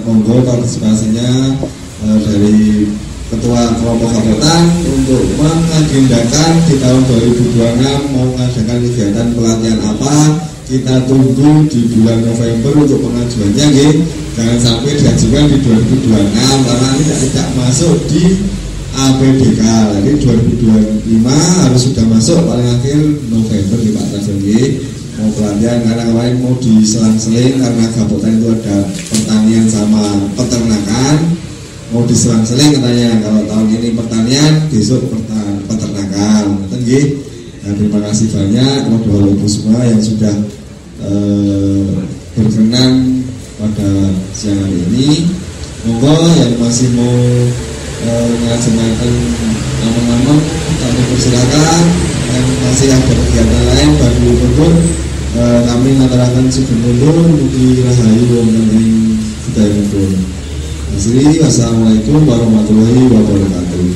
Monggo partisipasinya dari Ketua Kelompok Kabupaten untuk mengagendakan di tahun 2026 mau mengadakan kegiatan pelatihan apa. Kita tunggu di bulan November untuk pengajuannya, jangan sampai diajukan di 2026 karena tidak masuk di APBK. Jadi 2025 harus sudah masuk paling akhir November di Pak Tajenggi mau pelatihan, karena kemarin mau diselang-seling karena kabupaten itu ada pertanian sama peternakan, mau diselang-seling katanya. Kalau tahun ini pertanian, besok peternakan. Nah, terima kasih banyak kepada ibu semua yang sudah berkenan pada siang hari ini. Monggo yang masih mau melaksanakan nama-nama kami persilakan. Yang masih ada kegiatan lain bagi pun kami mengatakan sugeng mundur mugi rahayu wonten budaya pun. Wassalamualaikum warahmatullahi wabarakatuh.